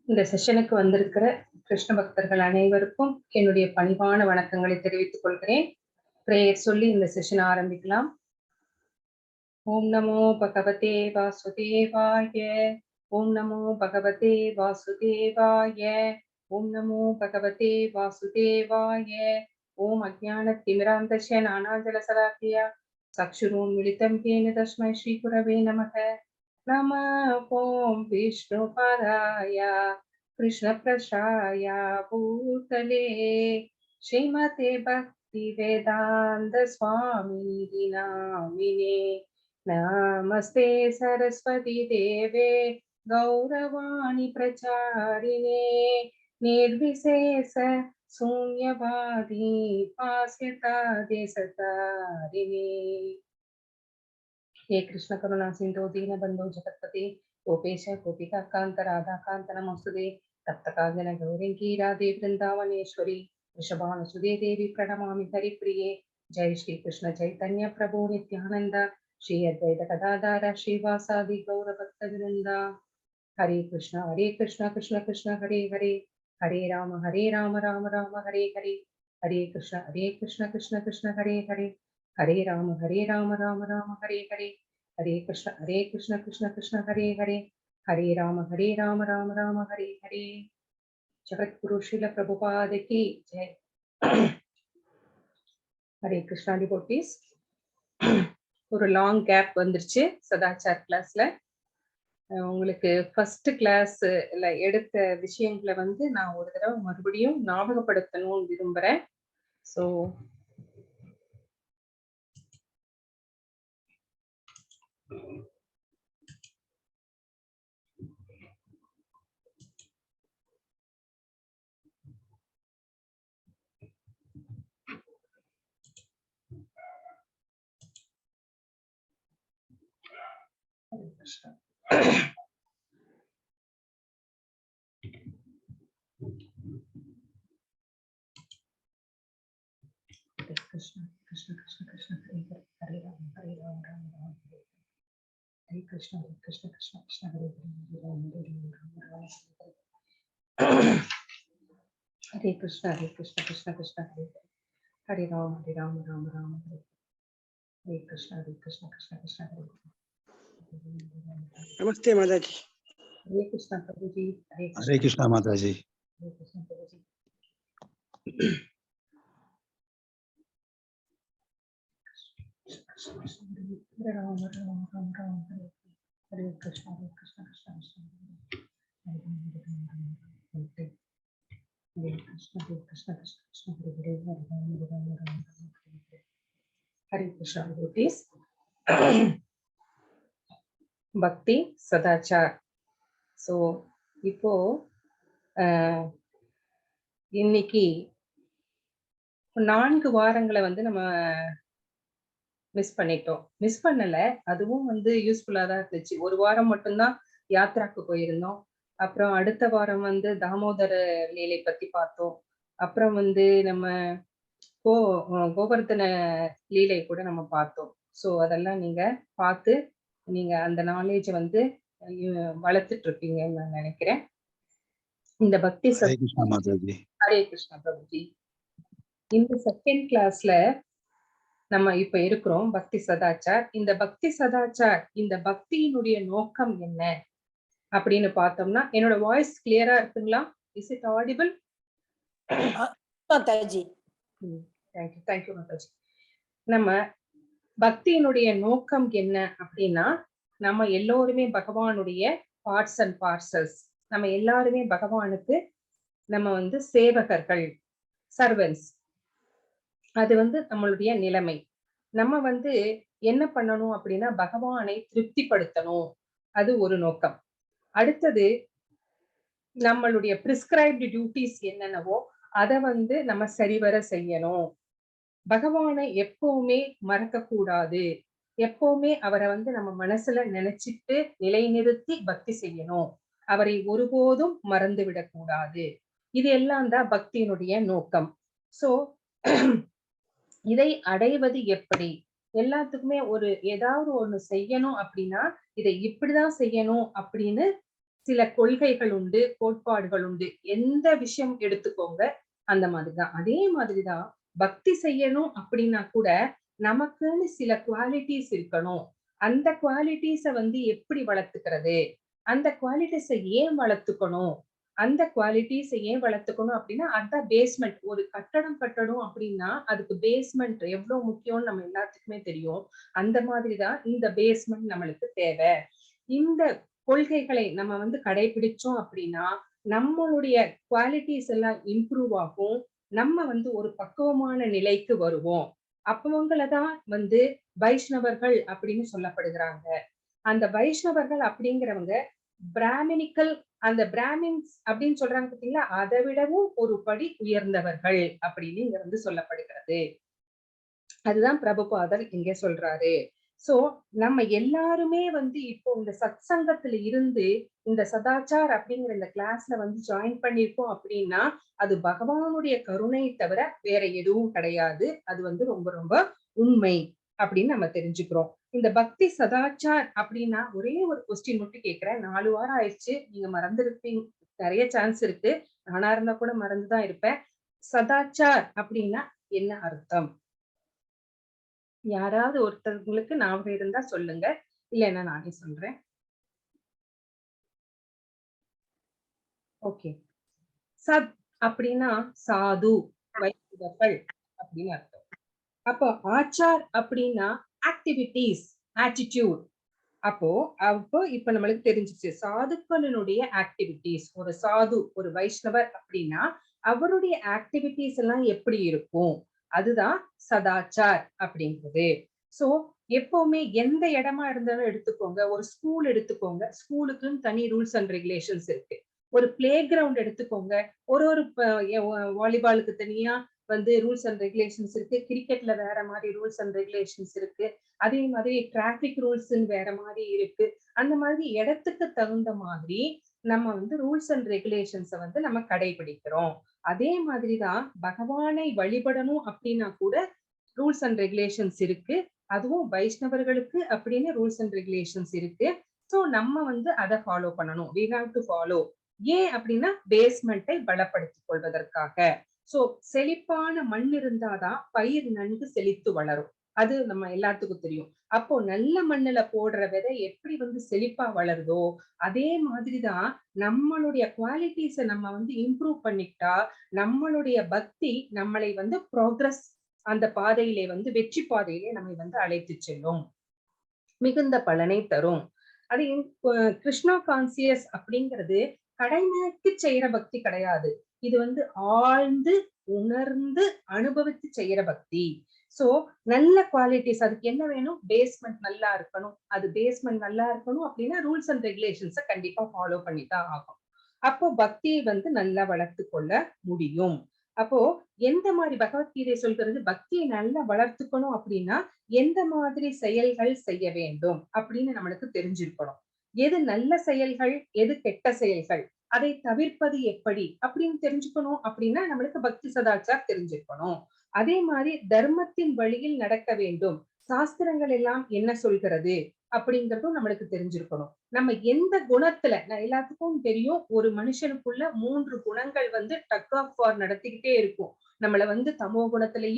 இந்த செஷனுக்கு வந்திருக்கிற கிருஷ்ண பக்தர்கள் அனைவருக்கும் என்னுடைய பணிவான வணக்கங்களை தெரிவித்துக் கொள்கிறேன். பிரேயர் சொல்லி இந்த செஷன் ஆரம்பிக்கலாம். ஓம் நமோ பகவதே வாசுதேவாய, ஓம் நமோ பகவதே வாசுதேவாய, ஓம் நமோ பகவதே வாசுதேவாய. ஓம் அஜ்ஞான திமிராந்தஸ்ய ஞானாஞ்சல சலாக்கியா சக்ஷுரும் மிலிதம் ஏன தஸ்மை ஸ்ரீ குரவே நமக. நமः ஓம் விஷ்ணுபாதாய கிருஷ்ணப்ரசாய பூதலே ஸ்ரீமதே பக்தி வேதாந்த ஸ்வாமிநிதி நாமினே. நமஸ்தே சரஸ்வதி தேவே கௌரவாணி பிரச்சாரிணே நிர்விசேஷ சூன்யவாதி பாஸ்யதா தேசதாரிணே. हे कृष्ण करुणा सिंधु दीन बंधु जगत्पते गोपेश गोपिका कांत राधा कांत नमोस्तुते तप्त कांचन गौरी राधे वृंदावनेश्वरी वृषभानुसुते देवी प्रणमामि हरिप्रिये. जय श्री कृष्ण चैतन्य प्रभु नित्यानंद श्री अद्वैत गदाधर श्रीवासादि गौर भक्तवृंद. हरे कृष्ण कृष्ण कृष्ण हरे हरे, हरे राम राम राम हरे हरे, हरे कृष्ण कृष्ण कृष्ण हरे हरे, हरे राम राम राम हरे हरे, हरे कृष्ण कृष्ण कृष्ण हरे हरे, हरे राम राम राम हरे हरे. जगत गुरु श्रील प्रभुपाद की जय. हरे कृष्णा डिवोटीஸ். ஒரு லாங் கேப் வந்துருச்சு சதாச்சார் கிளாஸ்ல. உங்களுக்கு ஃபர்ஸ்ட் கிளாஸ்ல எடுத்த விஷயங்களை நான் ஒரு தடவை மறுபடியும் ஞாபகப்படுத்தணும்னு விரும்புறேன். ஸோ कृष्ण कृष्ण कृष्ण कृष्ण हरे हरे, हरे राम राम राम हरे कृष्ण कृष्ण कृष्ण कृष्ण हरे हरे, हरे राम राम हरे कृष्ण कृष्ण कृष्ण हरे हरे, हरे राम राम राम हरे कृष्ण कृष्ण कृष्ण हरे हरे. नमस्ते माताजी. हरे कृष्ण प्रभु जी. हरे कृष्ण माताजी. हरे कृष्ण प्रभु जी. हरे राम राम हरे कृष्ण कृष्ण कृष्ण हरे कृष्ण कृष्ण कृष्ण हरे हरे, हरे राम राम हरे कृष्ण. डिवोटीஸ், பக்தி சதாச்சார். ஸோ இப்போ இன்னைக்கு 4 வாரங்களை நம்ம மிஸ் பண்ணிட்டோம். மிஸ் பண்ணல, அதுவும் யூஸ்ஃபுல்லா தான் இருந்துச்சு. ஒரு வாரம் மட்டும்தான் யாத்ராக்கு போயிருந்தோம். அப்புறம் அடுத்த வாரம் தாமோதர லீலை பத்தி பார்த்தோம். அப்புறம் நம்ம கோவர்தன லீலை கூட நம்ம பார்த்தோம். ஸோ அதெல்லாம் நீங்க பார்த்து நீங்க அந்த நாலேஜ் வளர்த்துட்டு இருப்பீங்கன்னு நான் நினைக்கிறேன். இந்த பக்தி ஹரே கிருஷ்ணா மாதாஜி. ஹரே கிருஷ்ணா பிரபுஜி. இந்த செகண்ட் கிளாஸ்ல நம்ம இப்ப இருக்கிறோம் பக்தி சதாச்சார். இந்த பக்தி சதாச்சார், இந்த பக்தியினுடைய நோக்கம் என்ன அப்படின்னு பார்த்தோம்னா, என்னோட வாய்ஸ் கிளியரா இருக்குங்களா? Is it audible? Mataji. Thank you Mataji. நம்ம பக்தியினுடைய நோக்கம் என்ன அப்படின்னா, நம்ம எல்லோருமே பகவானுடைய பார்ட்ஸ் அண்ட் பார்சல்ஸ். நம்ம எல்லாருமே பகவானுக்கு நம்ம சேவகர்கள், சர்வன்ஸ். அது நம்மளுடைய நிலைமை. நம்ம என்ன பண்ணணும் அப்படின்னா, பகவானை திருப்திப்படுத்தணும். அது ஒரு நோக்கம். அடுத்தது நம்மளுடைய பிரிஸ்கிரைப்டு டியூட்டிஸ் என்னென்னவோ அதை நம்ம சரிவர செய்யணும். பகவானை எப்பவுமே மறக்க கூடாது. எப்பவுமே அவரை நம்ம மனசுல நினைச்சிட்டு நிலைநிறுத்தி பக்தி செய்யணும். அவரை ஒருபோதும் மறந்து விடக்கூடாது. இது எல்லாம் தான் பக்தியினுடைய நோக்கம். சோ இதை அடைவது எப்படி? எல்லாத்துக்குமே ஏதாவது ஒண்ணு செய்யணும் அப்படின்னா இதை இப்படிதான் செய்யணும் அப்படின்னு சில கொள்கைகள் உண்டு, கோட்பாடுகள் உண்டு. எந்த விஷயம் எடுத்துக்கோங்க அந்த மாதிரிதான். அதே மாதிரிதான் பக்தி செய்யணும் அப்படின்னா கூட நமக்குன்னு சில குவாலிட்டிஸ் இருக்கணும். அந்த குவாலிட்டிஸ வந்து எப்படி வளர்த்துக்கிறது? அந்த குவாலிட்டிஸ ஏன் வளர்த்துக்கணும்? அந்த குவாலிட்டிஸ ஏன் வளர்த்துக்கணும் அப்படின்னா, அதான் பேஸ்மெண்ட். ஒரு கட்டடம் கட்டணும் அப்படின்னா, அதுக்கு பேஸ்மெண்ட் எவ்வளவு முக்கியம்னு நம்ம எல்லாத்துக்குமே தெரியும். அந்த மாதிரிதான் இந்த பேஸ்மெண்ட் நம்மளுக்கு தேவை. இந்த கொள்கைகளை நம்ம வந்து கடைபிடிச்சோம் அப்படின்னா, நம்மளுடைய குவாலிட்டிஸ் எல்லாம் இம்ப்ரூவ் ஆகும். நம்ம வந்து ஒரு பக்குவமான நிலைக்கு வருவோம். அப்பவங்களதான் வந்து வைஷ்ணவர்கள் அப்படின்னு சொல்லப்படுகிறாங்க. அந்த வைஷ்ணவர்கள் அப்படிங்கிறவங்க பிராமணிக்கல், அந்த பிராமின்ஸ் அப்படின்னு சொல்றாங்க பார்த்தீங்களா, அதை விடவும் ஒரு படி உயர்ந்தவர்கள் அப்படின்னு இங்க வந்து சொல்லப்படுகிறது. அதுதான் பிரபுபாதர் இங்க சொல்றாரு. சோ நம்ம எல்லாருமே வந்து இப்போ இந்த சத் சங்கத்துல இருந்து இந்த சதாச்சார் அப்படிங்கிற இந்த கிளாஸ்ல வந்து ஜாயின் பண்ணிருக்கோம் அப்படின்னா, அது பகவானுடைய கருணை தவிர வேற எதுவும் கிடையாது. அது வந்து ரொம்ப ரொம்ப உண்மை அப்படின்னு நம்ம தெரிஞ்சுக்கிறோம். இந்த பக்தி சதாச்சார் அப்படின்னா ஒரே ஒரு கொஸ்டின் மட்டும் கேட்கிறேன். 4 வாரம் ஆயிடுச்சு, நீங்க மறந்துருப்பீங்க, நிறைய சான்ஸ் இருக்கு. நானா இருந்தா கூட மறந்துதான் இருப்பேன். சதாச்சார் அப்படின்னா என்ன அர்த்தம்? யாராவது ஒருத்தவங்களுக்கு ஞாபகம் இருந்தா சொல்லுங்க. இல்லைன்னா நானே சொல்றேன். ஓகே. சத் அப்படின்னா சாது, வைஷ்ணவர்கள் அப்படின்னு அர்த்தம். அப்போ ஆச்சார் அப்படின்னா ஆக்டிவிட்டீஸ், ஆட்டிடியூட். அப்போ அப்போ இப்ப நம்மளுக்கு தெரிஞ்சிச்சு சாதுக்களினுடைய ஆக்டிவிட்டீஸ். ஒரு சாது, ஒரு வைஷ்ணவர் அப்படின்னா அவருடைய ஆக்டிவிட்டீஸ் எல்லாம் எப்படி இருக்கும்? அதுதான் சதாச்சார் அப்படிங்கிறது. சோ எப்பவுமே எந்த இடமா இருந்தாலும் எடுத்துக்கோங்க. ஒரு ஸ்கூல் எடுத்துக்கோங்க. ஸ்கூலுக்குன்னு தனி ரூல்ஸ் அண்ட் ரெகுலேஷன்ஸ் இருக்கு. ஒரு பிளே கிரவுண்ட் எடுத்துக்கோங்க. ஒரு ஒரு வாலிபாலுக்கு தனியா வந்து ரூல்ஸ் அண்ட் ரெகுலேஷன்ஸ் இருக்கு. கிரிக்கெட்ல வேற மாதிரி ரூல்ஸ் அண்ட் ரெகுலேஷன்ஸ் இருக்கு. அதே மாதிரி டிராபிக் ரூல்ஸ் வேற மாதிரி இருக்கு. அந்த மாதிரி இடத்துக்கு தகுந்த மாதிரி நம்ம வந்து ரூல்ஸ் அண்ட் ரெகுலேஷன்ஸ வந்து நம்ம கடைபிடிக்கிறோம். அதே மாதிரிதான் பகவானை வழிபடணும் அப்படின்னா கூட ரூல்ஸ் அண்ட் ரெகுலேஷன்ஸ் இருக்கு. அதுவும் வைஷ்ணவர்களுக்கு அப்படின்னு ரூல்ஸ் அண்ட் ரெகுலேஷன்ஸ் இருக்கு. சோ நம்ம வந்து அதை ஃபாலோ பண்ணணும். we have to follow. ஏன் அப்படின்னா பேஸ்மெண்ட்டை பலப்படுத்திக் கொள்வதற்காக. சோ செழிப்பான மண் இருந்தாதான் பயிர் நன்கு செழித்து வளரும். அது நம்ம எல்லாத்துக்கும் தெரியும். அப்போ நல்ல மண்ணுல போடுற விதை எப்படி வந்து செழிப்பா வளருதோ அதே மாதிரிதான் நம்மளுடைய குவாலிட்டிஸ நம்ம வந்து இம்ப்ரூவ் பண்ணிக்கிட்டா நம்மளுடைய பக்தி நம்மளை வந்து ப்ரோக்ரஸ், அந்த பாதையிலே வந்து வெற்றி பாதையிலே நம்மை வந்து அழைத்து செல்லும், மிகுந்த பலனை தரும். அது கிருஷ்ணா கான்சியஸ் அப்படிங்கிறது கடமைக்கு செய்யற பக்தி கிடையாது. இது வந்து ஆழ்ந்து உணர்ந்து அனுபவித்து செய்யற பக்தி. சோ நல்ல குவாலிட்டிஸ், அதுக்கு என்ன வேணும்? பேஸ்மெண்ட் நல்லா இருக்கணும். அது பேஸ்மெண்ட் நல்லா இருக்கணும் அப்படின்னா ரூல்ஸ் அண்ட் ரெகுலேஷன்ஸ கண்டிப்பா ஃபாலோ பண்ணிதான் ஆகும். அப்போ பக்தியை வந்து நல்லா வளர்த்து கொள்ள முடியும். அப்போ எந்த மாதிரி பகவத்கீதை சொல்கிறது, பக்தியை நல்லா வளர்த்துக்கணும் அப்படின்னா எந்த மாதிரி செயல்கள் செய்ய வேண்டும் அப்படின்னு நம்மளுக்கு தெரிஞ்சிருக்கணும். எது நல்ல செயல்கள், எது கெட்ட செயல்கள், அதை தவிர்ப்பது எப்படி அப்படின்னு தெரிஞ்சுக்கணும். அப்படின்னா நம்மளுக்கு பக்தி சதாச்சார் தெரிஞ்சிருக்கணும். அதே மாதிரி தர்மத்தின் வழியில் நடக்க வேண்டும். சாஸ்திரங்கள் எல்லாம் என்ன சொல்கிறது அப்படிங்கிறதும் நம்மளுக்கு தெரிஞ்சிருக்கணும். நம்ம எந்த குணத்துல, எல்லாத்துக்கும் தெரியும் ஒரு மனுஷனுக்குள்ள 3 குணங்கள் வந்து டக் ஆஃப் வார் நடத்திக்கிட்டே இருக்கும். நம்மள வந்து தமோ குணத்துல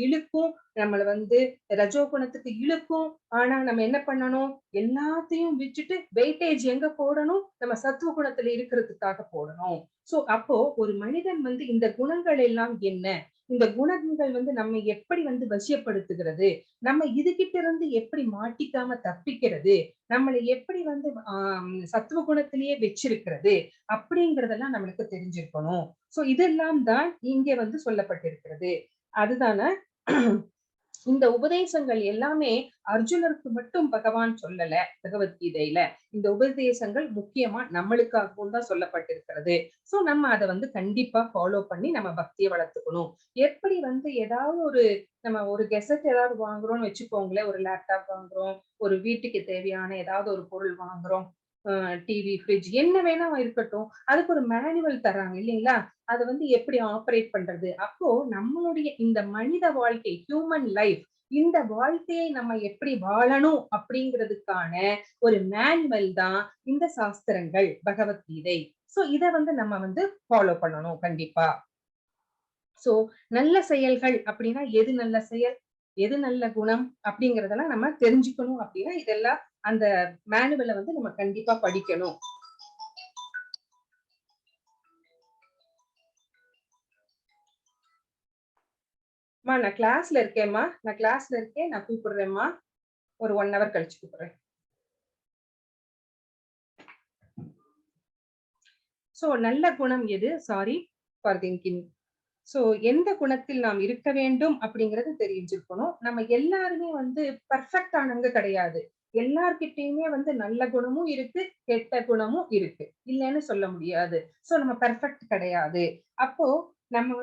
இழுக்கும், நம்மள வந்து ரஜோ குணத்துக்கு இழுக்கும். ஆனா நம்ம என்ன பண்ணணும்? எல்லாத்தையும் விட்டுட்டு வெயிட்டேஜ் எங்க போடணும்? நம்ம சத்துவ குணத்துல இருக்கிறதுக்காக போடணும். சோ அப்போ ஒரு மனிதன் வந்து இந்த குணங்கள் எல்லாம் என்ன, இந்த குணங்கள் வந்து நம்ம எப்படி வந்து வசியப்படுத்துகிறது, நம்ம இதுகிட்ட இருந்து எப்படி மாட்டிக்காம தப்பிக்கிறது, நம்மளை எப்படி வந்து சத்துவ குணத்திலேயே வச்சிருக்கிறது அப்படிங்கறதெல்லாம் நம்மளுக்கு தெரிஞ்சிருக்கணும். சோ இதெல்லாம் தான் இங்க வந்து சொல்லப்பட்டிருக்கிறது. அதுதான இந்த உபதேசங்கள் எல்லாமே அர்ஜுனருக்கு மட்டும் பகவான் சொல்லல பகவத்கீதையில. இந்த உபதேசங்கள் முக்கியமா நம்மளுக்காகவும் தான் சொல்லப்பட்டிருக்கிறது. சோ நம்ம அதை வந்து கண்டிப்பா ஃபாலோ பண்ணி நம்ம பக்தியை வளர்த்துக்கணும். எப்படி வந்து ஏதாவது ஒரு நம்ம ஒரு கெசட் ஏதாவது வாங்குறோம்னு வச்சுக்கோங்களேன், ஒரு லேப்டாப் வாங்குறோம், ஒரு வீட்டுக்கு தேவையான ஏதாவது ஒரு பொருள் வாங்குறோம், டிவி, ஃப்ரிட்ஜ் என்ன வேணா இருக்கட்டும், அதுக்கு ஒரு மேனுவல் தராங்க இல்லைங்களா? அதை வந்து எப்படி ஆப்ரேட் பண்றது. அப்போ நம்மளுடைய இந்த மனித வாழ்க்கை, ஹியூமன் லைஃப் இந்த வாழ்க்கையை நம்ம எப்படி வாழணும் அப்படிங்கிறதுக்கான ஒரு மேனுவல் தான் இந்த சாஸ்திரங்கள், பகவத்கீதை. சோ இத நம்ம ஃபாலோ பண்ணணும் கண்டிப்பா. சோ நல்ல செயல்கள் அப்படின்னா எது நல்ல செயல், எது நல்ல குணம் அப்படிங்கறதெல்லாம் நம்ம தெரிஞ்சுக்கணும். அப்படின்னா இதெல்லாம் அந்த மேனுவலை நம்ம கண்டிப்பா படிக்கணும். நான் கிளாஸ்ல இருக்கேன்மா, நான் கிளாஸ்ல இருக்கேன், நான் கூப்பிடுறேன்மா. ஒரு 1 hour கழிச்சு கூப்பிடுறேன். சோ நல்ல குணம் எது? Sorry for thinking. சோ எந்த குணத்தில் நாம் இருக்க வேண்டும் அப்படிங்கறது தெரிஞ்சிருக்கணும். நம்ம எல்லாருமே பெர்ஃபெக்ட் ஆனவங்க கிடையாது. எல்லார்கிட்டயுமே நல்ல குணமும் இருக்கு, கெட்ட குணமும் இருக்கு. இல்லைன்னு சொல்ல முடியாது. சோ நம்ம பெர்ஃபெக்ட் கிடையாது. அப்போ நம்ம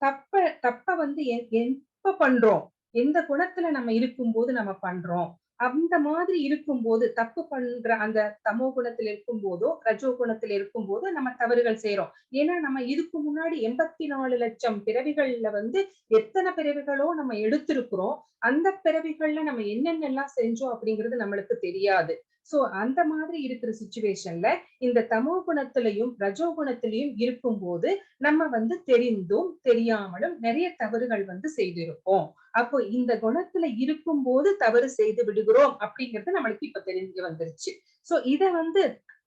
தப்ப தப்ப எப்ப பண்றோம்? எந்த குணத்துல நம்ம இருக்கும்போது நம்ம பண்றோம்? அந்த மாதிரி இருக்கும்போது தப்பு பண்ற அந்த தமோ குணத்தில் இருக்கும் போதோ, ரஜோ குணத்தில் இருக்கும் போதோ நம்ம தவறுகள் செய்றோம். ஏன்னா நம்ம இதுக்கு முன்னாடி 84 லட்சம் பிறவிகள்ல எத்தனை பிறவிகளோ நம்ம எடுத்திருக்கிறோம். அந்த பிறவிகள்ல நம்ம என்னென்னலாம் செஞ்சோம் அப்படிங்கிறது நம்மளுக்கு தெரியாது. சோ அந்த மாதிரி இருக்கிற சிச்சுவேஷன்ல இந்த தமோ குணத்திலையும் ரஜோ குணத்திலையும் இருக்கும்போது நம்ம தெரிந்தும் தெரியாமலும் நிறைய தவறுகள் செய்திருப்போம். அப்போ இந்த குணத்துல இருக்கும்போது தவறு செய்து விடுகிறோம் அப்படிங்கிறது நம்மளுக்கு இப்ப தெரிஞ்சு வந்துருச்சு. சோ இத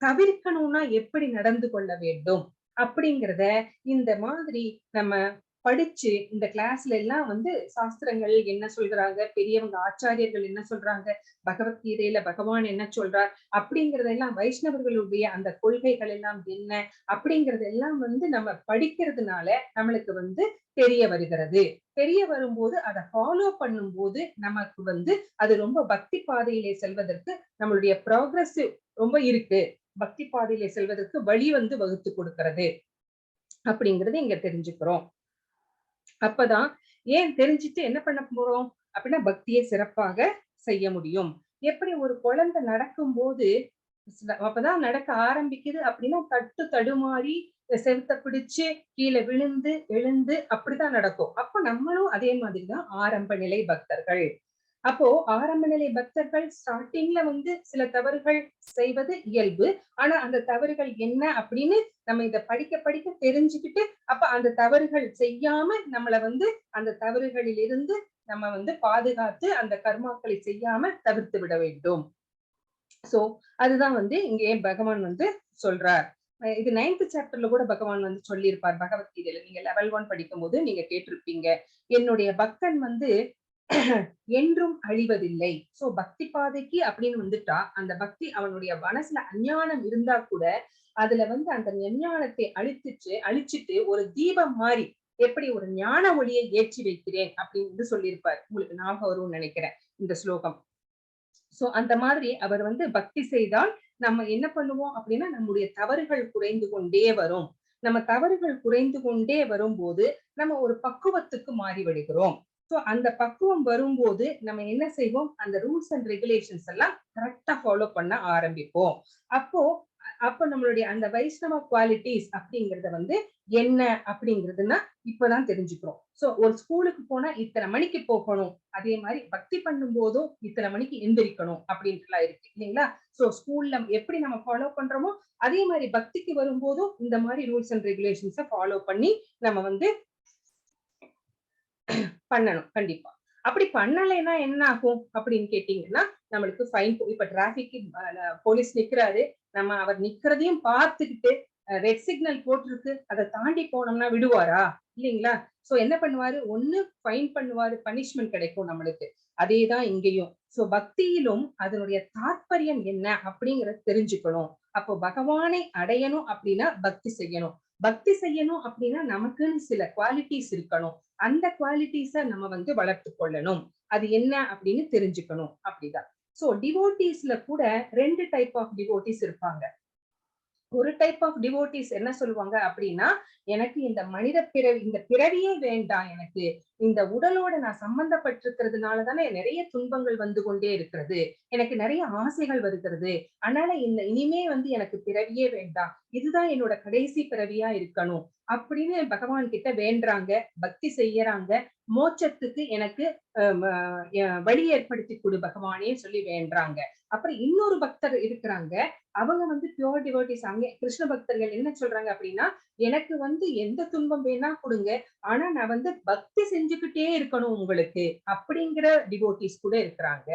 தவிர்க்கணும்னா எப்படி நடந்து கொள்ள வேண்டும் அப்படிங்கிறத இந்த மாதிரி நம்ம படிச்சு இந்த கிளாஸ்ல எல்லாம் சாஸ்திரங்கள் என்ன சொல்றாங்க, பெரியவங்க ஆச்சாரியர்கள் என்ன சொல்றாங்க, பகவத்கீதையில பகவான் என்ன சொல்றார் அப்படிங்கறதெல்லாம், வைஷ்ணவர்களுடைய அந்த கொள்கைகள் எல்லாம் என்ன அப்படிங்கறதெல்லாம் நம்ம படிக்கிறதுனால நம்மளுக்கு தெரிய வருகிறது. தெரிய வரும்போது அதை ஃபாலோ பண்ணும்போது நமக்கு அது ரொம்ப பக்தி பாதையிலே செல்வதற்கு நம்மளுடைய ப்ராக்ரசிவ் ரொம்ப இருக்கு. பக்தி பாதையிலே செல்வதற்கு வழி வகுத்து கொடுக்கிறது அப்படிங்கறது இங்க தெரிஞ்சுக்கிறோம். அப்பதான் ஏன் தெரிஞ்சுட்டு என்ன பண்ண போறோம் அப்படின்னா பக்தியை சிறப்பாக செய்ய முடியும். எப்படி ஒரு குழந்தை நடக்கும் போது அப்பதான் நடக்க ஆரம்பிக்குது அப்படின்னா தட்டு தடுமாறி செவுத்த பிடிச்சு கீழே விழுந்து எழுந்து அப்படிதான் நடக்கும். அப்ப நம்மளும் அதே மாதிரிதான் ஆரம்ப நிலை பக்தர்கள். அப்போ ஆரம்ப நிலை பக்தர்கள் ஸ்டார்டிங்ல சில தவறுகள் செய்வது இயல்பு. ஆனா அந்த தவறுகள் என்ன அப்படின்னு நம்ம இத படிக்க படிக்க தெரிஞ்சுக்கிட்டு அப்ப அந்த தவறுகள் செய்யாம நம்மள அந்த தவறுகளில் இருந்து நம்ம பாதுகாத்து அந்த கர்மாக்களை செய்யாம தவிர்த்து விட வேண்டும். சோ அதுதான் இங்க ஏன் பகவான் சொல்றார். இது 9th சாப்டர்ல கூட பகவான் சொல்லியிருப்பார் பகவத்கீதையில. நீங்க லெவல் 1 படிக்கும் போது நீங்க கேட்டிருப்பீங்க. என்னுடைய பக்தன் என்றும் அழிவதில்லை. சோ பக்தி பாதைக்கு அப்படின்னு வந்துட்டா அந்த பக்தி அவனுடைய மனசுல அஞ்ஞானம் இருந்தா கூட அதுல அந்த அஞ்ஞானத்தை அழிச்சிட்டு ஒரு தீபம் மாதிரி எப்படி ஒரு ஞான ஒளியை ஏற்றி வைக்கிறேன் அப்படின்னு சொல்லியிருப்பார். உங்களுக்கு ஞாபகம் வரும்னு நினைக்கிறேன் இந்த ஸ்லோகம். சோ அந்த மாதிரி அவர் பக்தி செய்தால் நம்ம என்ன பண்ணுவோம் அப்படின்னா நம்முடைய தவறுகள் குறைந்து கொண்டே வரும். நம்ம தவறுகள் குறைந்து கொண்டே வரும்போது நம்ம ஒரு பக்குவத்துக்கு மாறி விடுகிறோம். சோ அந்த பக்குவம் வரும்போது நம்ம என்ன செய்வோம், அந்த ரூல்ஸ் அண்ட் ரெகுலேஷன்ஸ் எல்லாம் கரெக்டா ஃபாலோ பண்ண ஆரம்பிப்போம். அப்போ நம்மளுடைய அந்த வைஷ்ணவ குவாலிட்டிஸ் அப்படிங்கறத என்ன அப்படிங்கிறதுனா இப்பதான் தெரிஞ்சுக்கிறோம். சோ ஒரு ஸ்கூலுக்கு போனா இத்தனை மணிக்கு போகணும், அதே மாதிரி பக்தி பண்ணும் போதும் இத்தனை மணிக்கு எந்திரிக்கணும் அப்படின்ட்டுலாம் இருக்கு இல்லைங்களா? சோ ஸ்கூல்ல எப்படி நம்ம ஃபாலோ பண்றோமோ அதே மாதிரி பக்திக்கு வரும்போதும் இந்த மாதிரி ரூல்ஸ் அண்ட் ரெகுலேஷன்ஸை ஃபாலோ பண்ணி நம்ம பண்ணணும் கண்டிப்பா. அப்படி பண்ணலைன்னா என்ன ஆகும் அப்படின்னு கேட்டீங்கன்னா நம்மளுக்கு ஃபைன். இப்ப டிராபிக் போலீஸ் நிக்கிறாரு, நம்ம அவர் நிக்கிறதையும் பார்த்துக்கிட்டு ரெட் சிக்னல் போட்டிருக்கு அதை தாண்டி போனோம்னா விடுவாரா? இல்லைங்களா? சோ என்ன பண்ணுவாரு, ஒண்ணு ஃபைன் பண்ணுவாரு, பனிஷ்மெண்ட் கிடைக்கும் நம்மளுக்கு. அதேதான் இங்கேயும். சோ பக்தியிலும் அதனுடைய தாற்பயம் என்ன அப்படிங்கறத தெரிஞ்சுக்கணும். அப்போ பகவானை அடையணும் அப்படின்னா பக்தி செய்யணும். பக்தி செய்யணும் அப்படின்னா நமக்குன்னு சில குவாலிட்டிஸ் இருக்கணும். அந்த குவாலிட்டிஸ நம்ம வளர்த்து கொள்ளணும். அது என்ன அப்படின்னு தெரிஞ்சுக்கணும். அப்படிதான். சோ டிவோட்டீஸ்ல கூட 2 டைப் ஆஃப் டிவோட்டீஸ் இருப்பாங்க. ஒரு டைப் ஆஃப் டிவோட்டீஸ் என்ன சொல்லுவாங்க அப்படின்னா, எனக்கு இந்த மனித பிறவி, இந்த பிறவியே வேண்டாம் எனக்கு, இந்த உடலோட நான் சம்பந்தப்பட்டிருக்கிறதுனால தானே நிறைய துன்பங்கள் வந்து கொண்டே இருக்கிறது, எனக்கு நிறைய ஆசைகள் வருகிறது. அதனால இனிமே வந்து எனக்கு பிறவியே வேண்டாம், இதுதான் என்னோட கடைசி பிறவியா இருக்கணும் அப்படின்னு பகவான் கிட்ட வேண்டுறாங்க, பக்தி செய்யறாங்க. மோட்சத்துக்கு எனக்கு வழி ஏற்படுத்தி கொடு பகவானே சொல்லி வேண்டுறாங்க. அப்புறம் இன்னொரு பக்தர் இருக்கிறாங்க, அவங்க வந்து பியூர் டிவோட்டிஸ். அங்க கிருஷ்ண பக்தர்கள் என்ன சொல்றாங்க அப்படின்னா, எனக்கு வந்து எந்த துன்பம் வேணா கொடுங்க, ஆனா நான் வந்து பக்தி செஞ்சுக்கிட்டே இருக்கணும் உங்களுக்கு அப்படிங்கிற டிவோட்டிஸ் கூட இருக்கிறாங்க.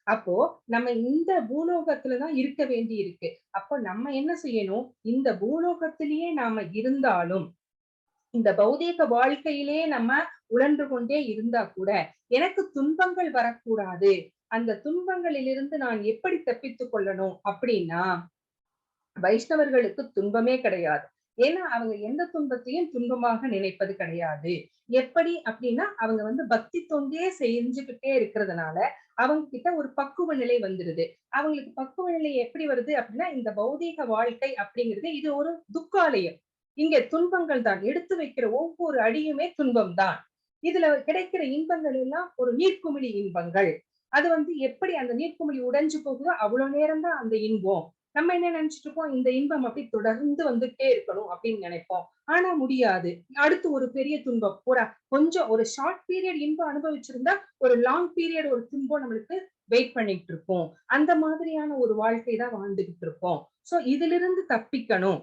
அப்போ நம்ம இந்த பூலோகத்துலதான் இருக்க வேண்டி இருக்கு. அப்போ நம்ம என்ன செய்யணும், இந்த பூலோகத்திலேயே நாம இருந்தாலும் இந்த பௌதீக வாழ்க்கையிலே நம்ம உழன்று கொண்டே இருந்தா கூட எனக்கு துன்பங்கள் வரக்கூடாது, அந்த துன்பங்களிலிருந்து நான் எப்படி தப்பித்துக் கொள்ளணும் அப்படின்னா, வைஷ்ணவர்களுக்கு துன்பமே கிடையாது. ஏன்னா அவங்க எந்த துன்பத்தையும் துன்பமாக நினைப்பது கிடையாது. எப்படி அப்படின்னா, அவங்க வந்து பக்தி தொண்டே செஞ்சுக்கிட்டே இருக்கிறதுனால அவங்க கிட்ட ஒரு பக்குவ நிலை வந்துருது. அவங்களுக்கு பக்குவ நிலை எப்படி வருது அப்படின்னா, இந்த பௌதீக வாழ்க்கை அப்படிங்கிறது இது ஒரு துக்காலயம். இங்க துன்பங்கள் தான், எடுத்து வைக்கிற ஒவ்வொரு அடியுமே துன்பம் தான். இதுல கிடைக்கிற இன்பங்கள் எல்லாம் ஒரு நீர்க்குமிழி இன்பங்கள். அது வந்து எப்படி அந்த நீர்க்குமிழி உடைஞ்சு போகுதோ அவ்வளவு நேரம் தான் அந்த இன்பம். நம்ம என்ன நினைச்சிட்டு இருக்கோம், இந்த இன்பம் அப்படி தொடர்ந்து வந்துட்டே இருக்கணும் அப்படின்னு நினைப்போம். ஆனா முடியாது. அடுத்து ஒரு பெரிய துன்பம், கொஞ்சம் ஒரு ஷார்ட் பீரியட் இன்பம் அனுபவிச்சிருந்தா ஒரு லாங் பீரியட் ஒரு துன்பம் நம்மளுக்கு வெயிட் பண்ணிட்டு இருக்கோம். அந்த மாதிரியான ஒரு வாழ்க்கை தான் வாழ்ந்துகிட்டு இருக்கோம். சோ இதுல இருந்து தப்பிக்கணும்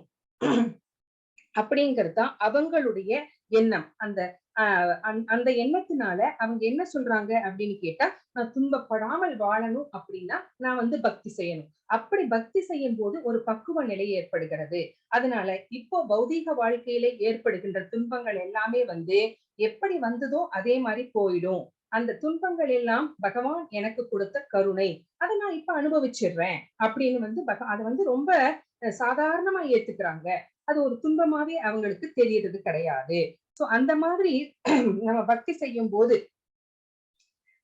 அப்படிங்கிறது தான் அவங்களுடைய எண்ணம். அந்த எண்ணத்தினால அவங்க என்ன சொல்றாங்க அப்படின்னு கேட்டா, நான் துன்பப்படாமல் வாழணும் அப்படின்னா நான் வந்து பக்தி செய்யணும். அப்படி பக்தி செய்யும் போது ஒரு பக்குவ நிலை ஏற்படுகிறது. அதனால இப்போ பௌதீக வாழ்க்கையிலே ஏற்படுகின்ற துன்பங்கள் எல்லாமே வந்து எப்படி வந்ததோ அதே மாதிரி போயிடும். அந்த துன்பங்கள் எல்லாம் பகவான் எனக்கு கொடுத்த கருணை, அதை நான் இப்ப அனுபவிச்சிடுறேன் அப்படின்னு வந்து அதை வந்து ரொம்ப சாதாரணமா ஏத்துக்கிறாங்க. அது ஒரு துன்பமாவே அவங்களுக்கு தெரியறது கிடையாது. சோ அந்த மாதிரி நம்ம பக்தி செய்யும் போது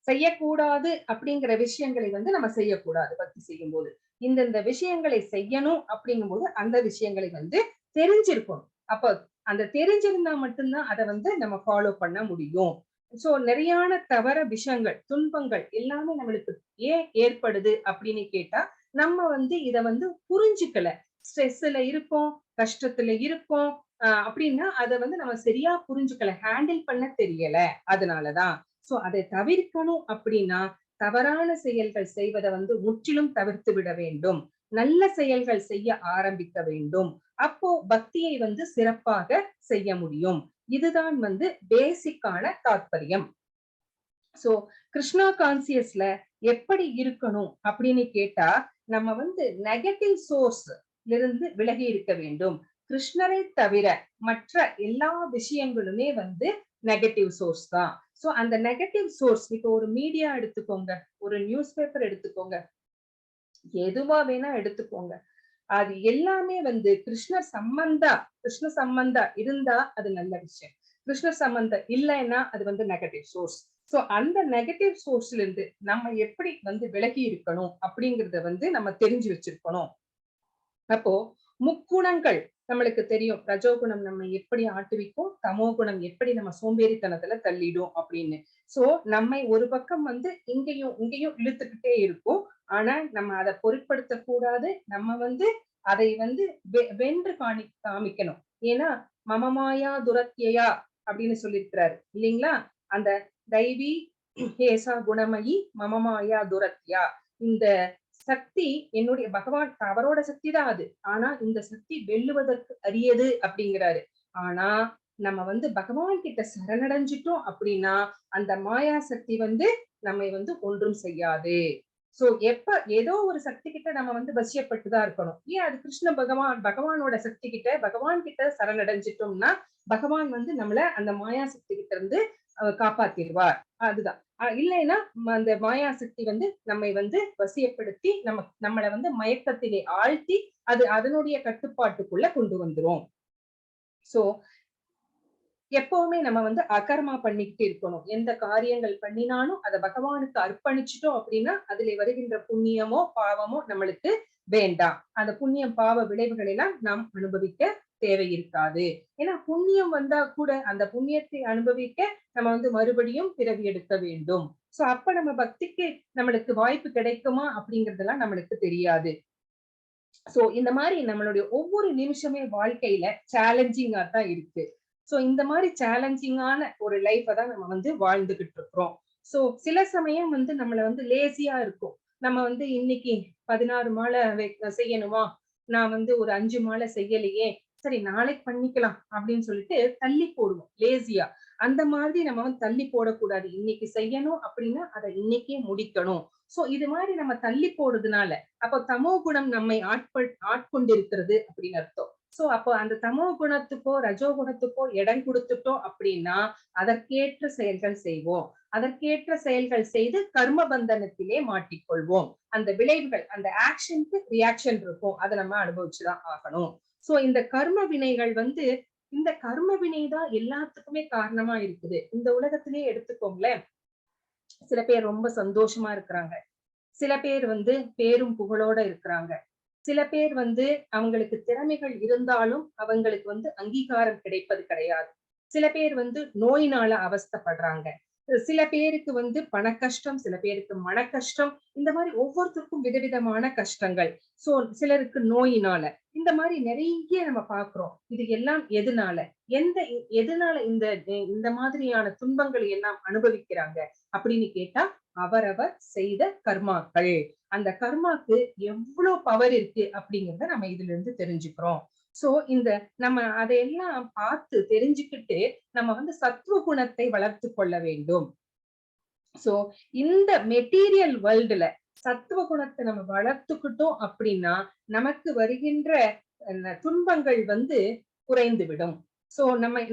செய்யக்கூடாது அப்படிங்கிற விஷயங்களை வந்து நம்ம செய்யக்கூடாது. பக்தி செய்யும் போது இந்த விஷயங்களை செய்யணும் அப்படிங்கும் போது அந்த விஷயங்களை வந்து தெரிஞ்சிருக்கணும். அப்ப அந்த தெரிஞ்சிருந்தா மட்டும்தான் அதை வந்து நம்ம ஃபாலோ பண்ண முடியும். சோ நிறையான தவற விஷயங்கள், துன்பங்கள் எல்லாமே நம்மளுக்கு ஏன் ஏற்படுது அப்படின்னு கேட்டா, நம்ம வந்து இத வந்து புரிஞ்சுக்கல. ஸ்ட்ரெஸ்ல இருக்கோம், கஷ்டத்துல இருக்கோம் அப்படின்னா அதை வந்து நம்ம சரியா புரிஞ்சுக்கல, ஹேண்டில் பண்ண தெரியல. அதனாலதான். சோ அதை தவிர்க்கணும் அப்படின்னா தவறான செயல்கள் செய்வதை வந்து முற்றிலும் தவிர்த்து விட வேண்டும். நல்ல செயல்கள் செய்ய ஆரம்பிக்க வேண்டும். அப்போ பக்தியை வந்து சிறப்பாக செய்ய முடியும். இதுதான் வந்து பேசிக்கான தாத்பரியம். சோ கிருஷ்ணா கான்சியஸ்ல எப்படி இருக்கணும் அப்படின்னு கேட்டா, நம்ம வந்து நெகட்டிவ் சோர்ஸ்ல இருந்து விலகி இருக்க வேண்டும். கிருஷ்ணரை தவிர மற்ற எல்லா விஷயங்களுமே வந்து நெகட்டிவ் சோர்ஸ் தான். சோ அந்த நெகட்டிவ் சோர்ஸ், இப்போ ஒரு மீடியா எடுத்துக்கோங்க, ஒரு நியூஸ் பேப்பர் எடுத்துக்கோங்க, எதுவா வேணா எடுத்துக்கோங்க, அது எல்லாமே வந்து கிருஷ்ண சம்பந்தா இருந்தா அது நல்ல விஷயம். கிருஷ்ண சம்பந்தம் இல்லைன்னா அது வந்து நெகட்டிவ் சோர்ஸ். சோ அந்த நெகட்டிவ் சோர்ஸ்ல இருந்து நம்ம எப்படி வந்து விலகி இருக்கணும் அப்படிங்கறத வந்து நம்ம தெரிஞ்சு வச்சிருக்கணும். அப்போ முக்குணங்கள் நம்மளுக்கு தெரியும். ரஜோகுணம் நம்ம எப்படி ஆட்டுவிக்கும், தமோ குணம் எப்படி நம்ம சோம்பேறித்தனத்துல தள்ளிடும் அப்படின்னு. சோ நம்மை ஒரு பக்கம் வந்து இங்கேயும் இங்கேயும் இழுத்துக்கிட்டே இருக்கும். ஆனா நம்ம அதை பொருட்படுத்த கூடாது. நம்ம வந்து அதை வந்து வென்று காமிக்கணும். ஏன்னா மமமாயா துரத்தியா அப்படின்னு சொல்லியிருக்கிறாரு இல்லைங்களா? அந்த தைவி ஏசா குணமயி மமமாயா துரத்தியா, இந்த சக்தி என்னுடைய பகவான் அவரோட சக்தி தான் அது. ஆனா இந்த சக்தி வெல்லுவதற்கு அரியது அப்படிங்கிறாரு. ஆனா நம்ம வந்து பகவான் கிட்ட சரணடைஞ்சிட்டோம் அப்படின்னா அந்த மாயா சக்தி வந்து நம்மை வந்து ஒன்றும் செய்யாது. சோ ஏதோ ஒரு சக்தி கிட்ட நம்ம வந்து வசியப்பட்டுதான் இருக்கணும். ஏன் அது கிருஷ்ண பகவானோட சக்தி கிட்ட, பகவான் கிட்ட சரணடைஞ்சிட்டோம்னா பகவான் வந்து நம்மள அந்த மாயா சக்தி கிட்ட இருந்து காப்பாத்திடுவார். அதுதான். இல்லைன்னா அந்த மாயா சக்தி வந்து நம்மை வந்து வசியப்படுத்தி நம்மளை வந்து மயக்கத்திலே ஆழ்த்தி அது அதனுடைய கட்டுப்பாட்டுக்குள்ள கொண்டு வந்துரும். சோ எப்பவுமே நம்ம வந்து அகர்மா பண்ணிக்கிட்டு இருக்கணும். எந்த காரியங்கள் பண்ணினாலும் அதை பகவானுக்கு அர்ப்பணிச்சிட்டோம் அப்படின்னா அதுல வருகின்ற புண்ணியமோ பாவமோ நம்மளுக்கு வேண்டாம். அந்த புண்ணியம் பாவ விளைவுகளை எல்லாம் நாம் அனுபவிக்க தேவை இருக்காது. ஏன்னா புண்ணியம் வந்தா கூட அந்த புண்ணியத்தை அனுபவிக்க நம்ம மறுபடியும் பிறவி எடுக்க வேண்டும். சோ அப்ப நம்ம பக்திக்கு நம்மளுக்கு வாய்ப்பு கிடைக்குமா அப்படிங்கறதெல்லாம் நம்மளுக்கு தெரியாது. சோ இந்த மாதிரி நம்மளுடைய ஒவ்வொரு நிமிஷமே வாழ்க்கையில சேலஞ்சிங்கா தான் இருக்கு. சோ இந்த மாதிரி சேலஞ்சிங்கான ஒரு லைஃப தான் நம்ம வாழ்ந்துகிட்டு இருக்கிறோம். சோ சில சமயம் நம்மள லேசியா இருக்கும். நம்ம இன்னைக்கு 16 மாலை செய்யணுமா, நான் ஒரு 5 மாலை செய்யலையே, சரி நாளைக்கு பண்ணிக்கலாம் அப்படின்னு சொல்லிட்டு தள்ளி போடுவோம் லேசியா. அந்த மாதிரி நம்ம தள்ளி போடக்கூடாது. இன்னைக்கு செய்யணும் அப்படின்னா அதை இன்னைக்கே முடிக்கணும். சோ இது மாதிரி நம்ம தள்ளி போடுறதுனால அப்போ தமோ குணம் நம்மை ஆட்கொண்டிருக்கிறது அப்படின்னு அர்த்தம். சோ அப்போ அந்த தமோ குணத்துக்கோ ரஜோ குணத்துக்கோ இடம் கொடுத்துட்டோம் அப்படின்னா அதற்கேற்ற செயல்கள் செய்வோம். அதற்கேற்ற செயல்கள் செய்து கர்ம பந்தனத்திலே மாட்டிக்கொள்வோம். அந்த விளைவுகள், அந்த ஆக்ஷனுக்கு ரியாக்ஷன் இருக்கும், அதை நம்ம அனுபவிச்சுதான் ஆகணும். சோ இந்த கர்ம வினைகள் இந்த கர்ம வினை தான் எல்லாத்துக்குமே காரணமா இருக்குது. இந்த உலகத்திலேயே எடுத்துக்கோங்களேன். சில பேர் ரொம்ப சந்தோஷமா இருக்கிறாங்க, சில பேர் பேரும் புகழோட இருக்கிறாங்க, சில பேர் அவங்களுக்கு திறமைகள் இருந்தாலும் அவங்களுக்கு அங்கீகாரம் கிடைப்பது கிடையாது. சில பேர் நோயினால அவஸ்தைப்படுறாங்க, சில பேருக்கு பண கஷ்டம், சில பேருக்கு மன கஷ்டம். இந்த மாதிரி ஒவ்வொருத்தருக்கும் விதவிதமான கஷ்டங்கள். சோ சிலருக்கு நோயினால, இந்த மாதிரி நிறைய நம்ம பாக்குறோம். இது எல்லாம் எதனால, எதனால இந்த இந்த மாதிரியான துன்பங்களை எல்லாம் அனுபவிக்கிறாங்க அப்படின்னு கேட்டா அவரவர் செய்த கர்மாக்கள். அந்த கர்மாக்கு எவ்வளவு பவர் இருக்கு அப்படிங்கறத நம்ம இதுல இருந்து தெரிஞ்சுக்கிறோம். சோ இந்த நம்ம அதையெல்லாம் பார்த்து தெரிஞ்சுக்கிட்டு நம்ம சத்துவ குணத்தை வளர்த்து கொள்ள வேண்டும். சோ இந்த மெட்டீரியல் வேர்ல்டுல சத்துவ குணத்தை நம்ம வளர்த்துக்கிட்டோம் அப்படின்னா நமக்கு வருகின்ற துன்பங்கள் குறைந்து விடும். சோ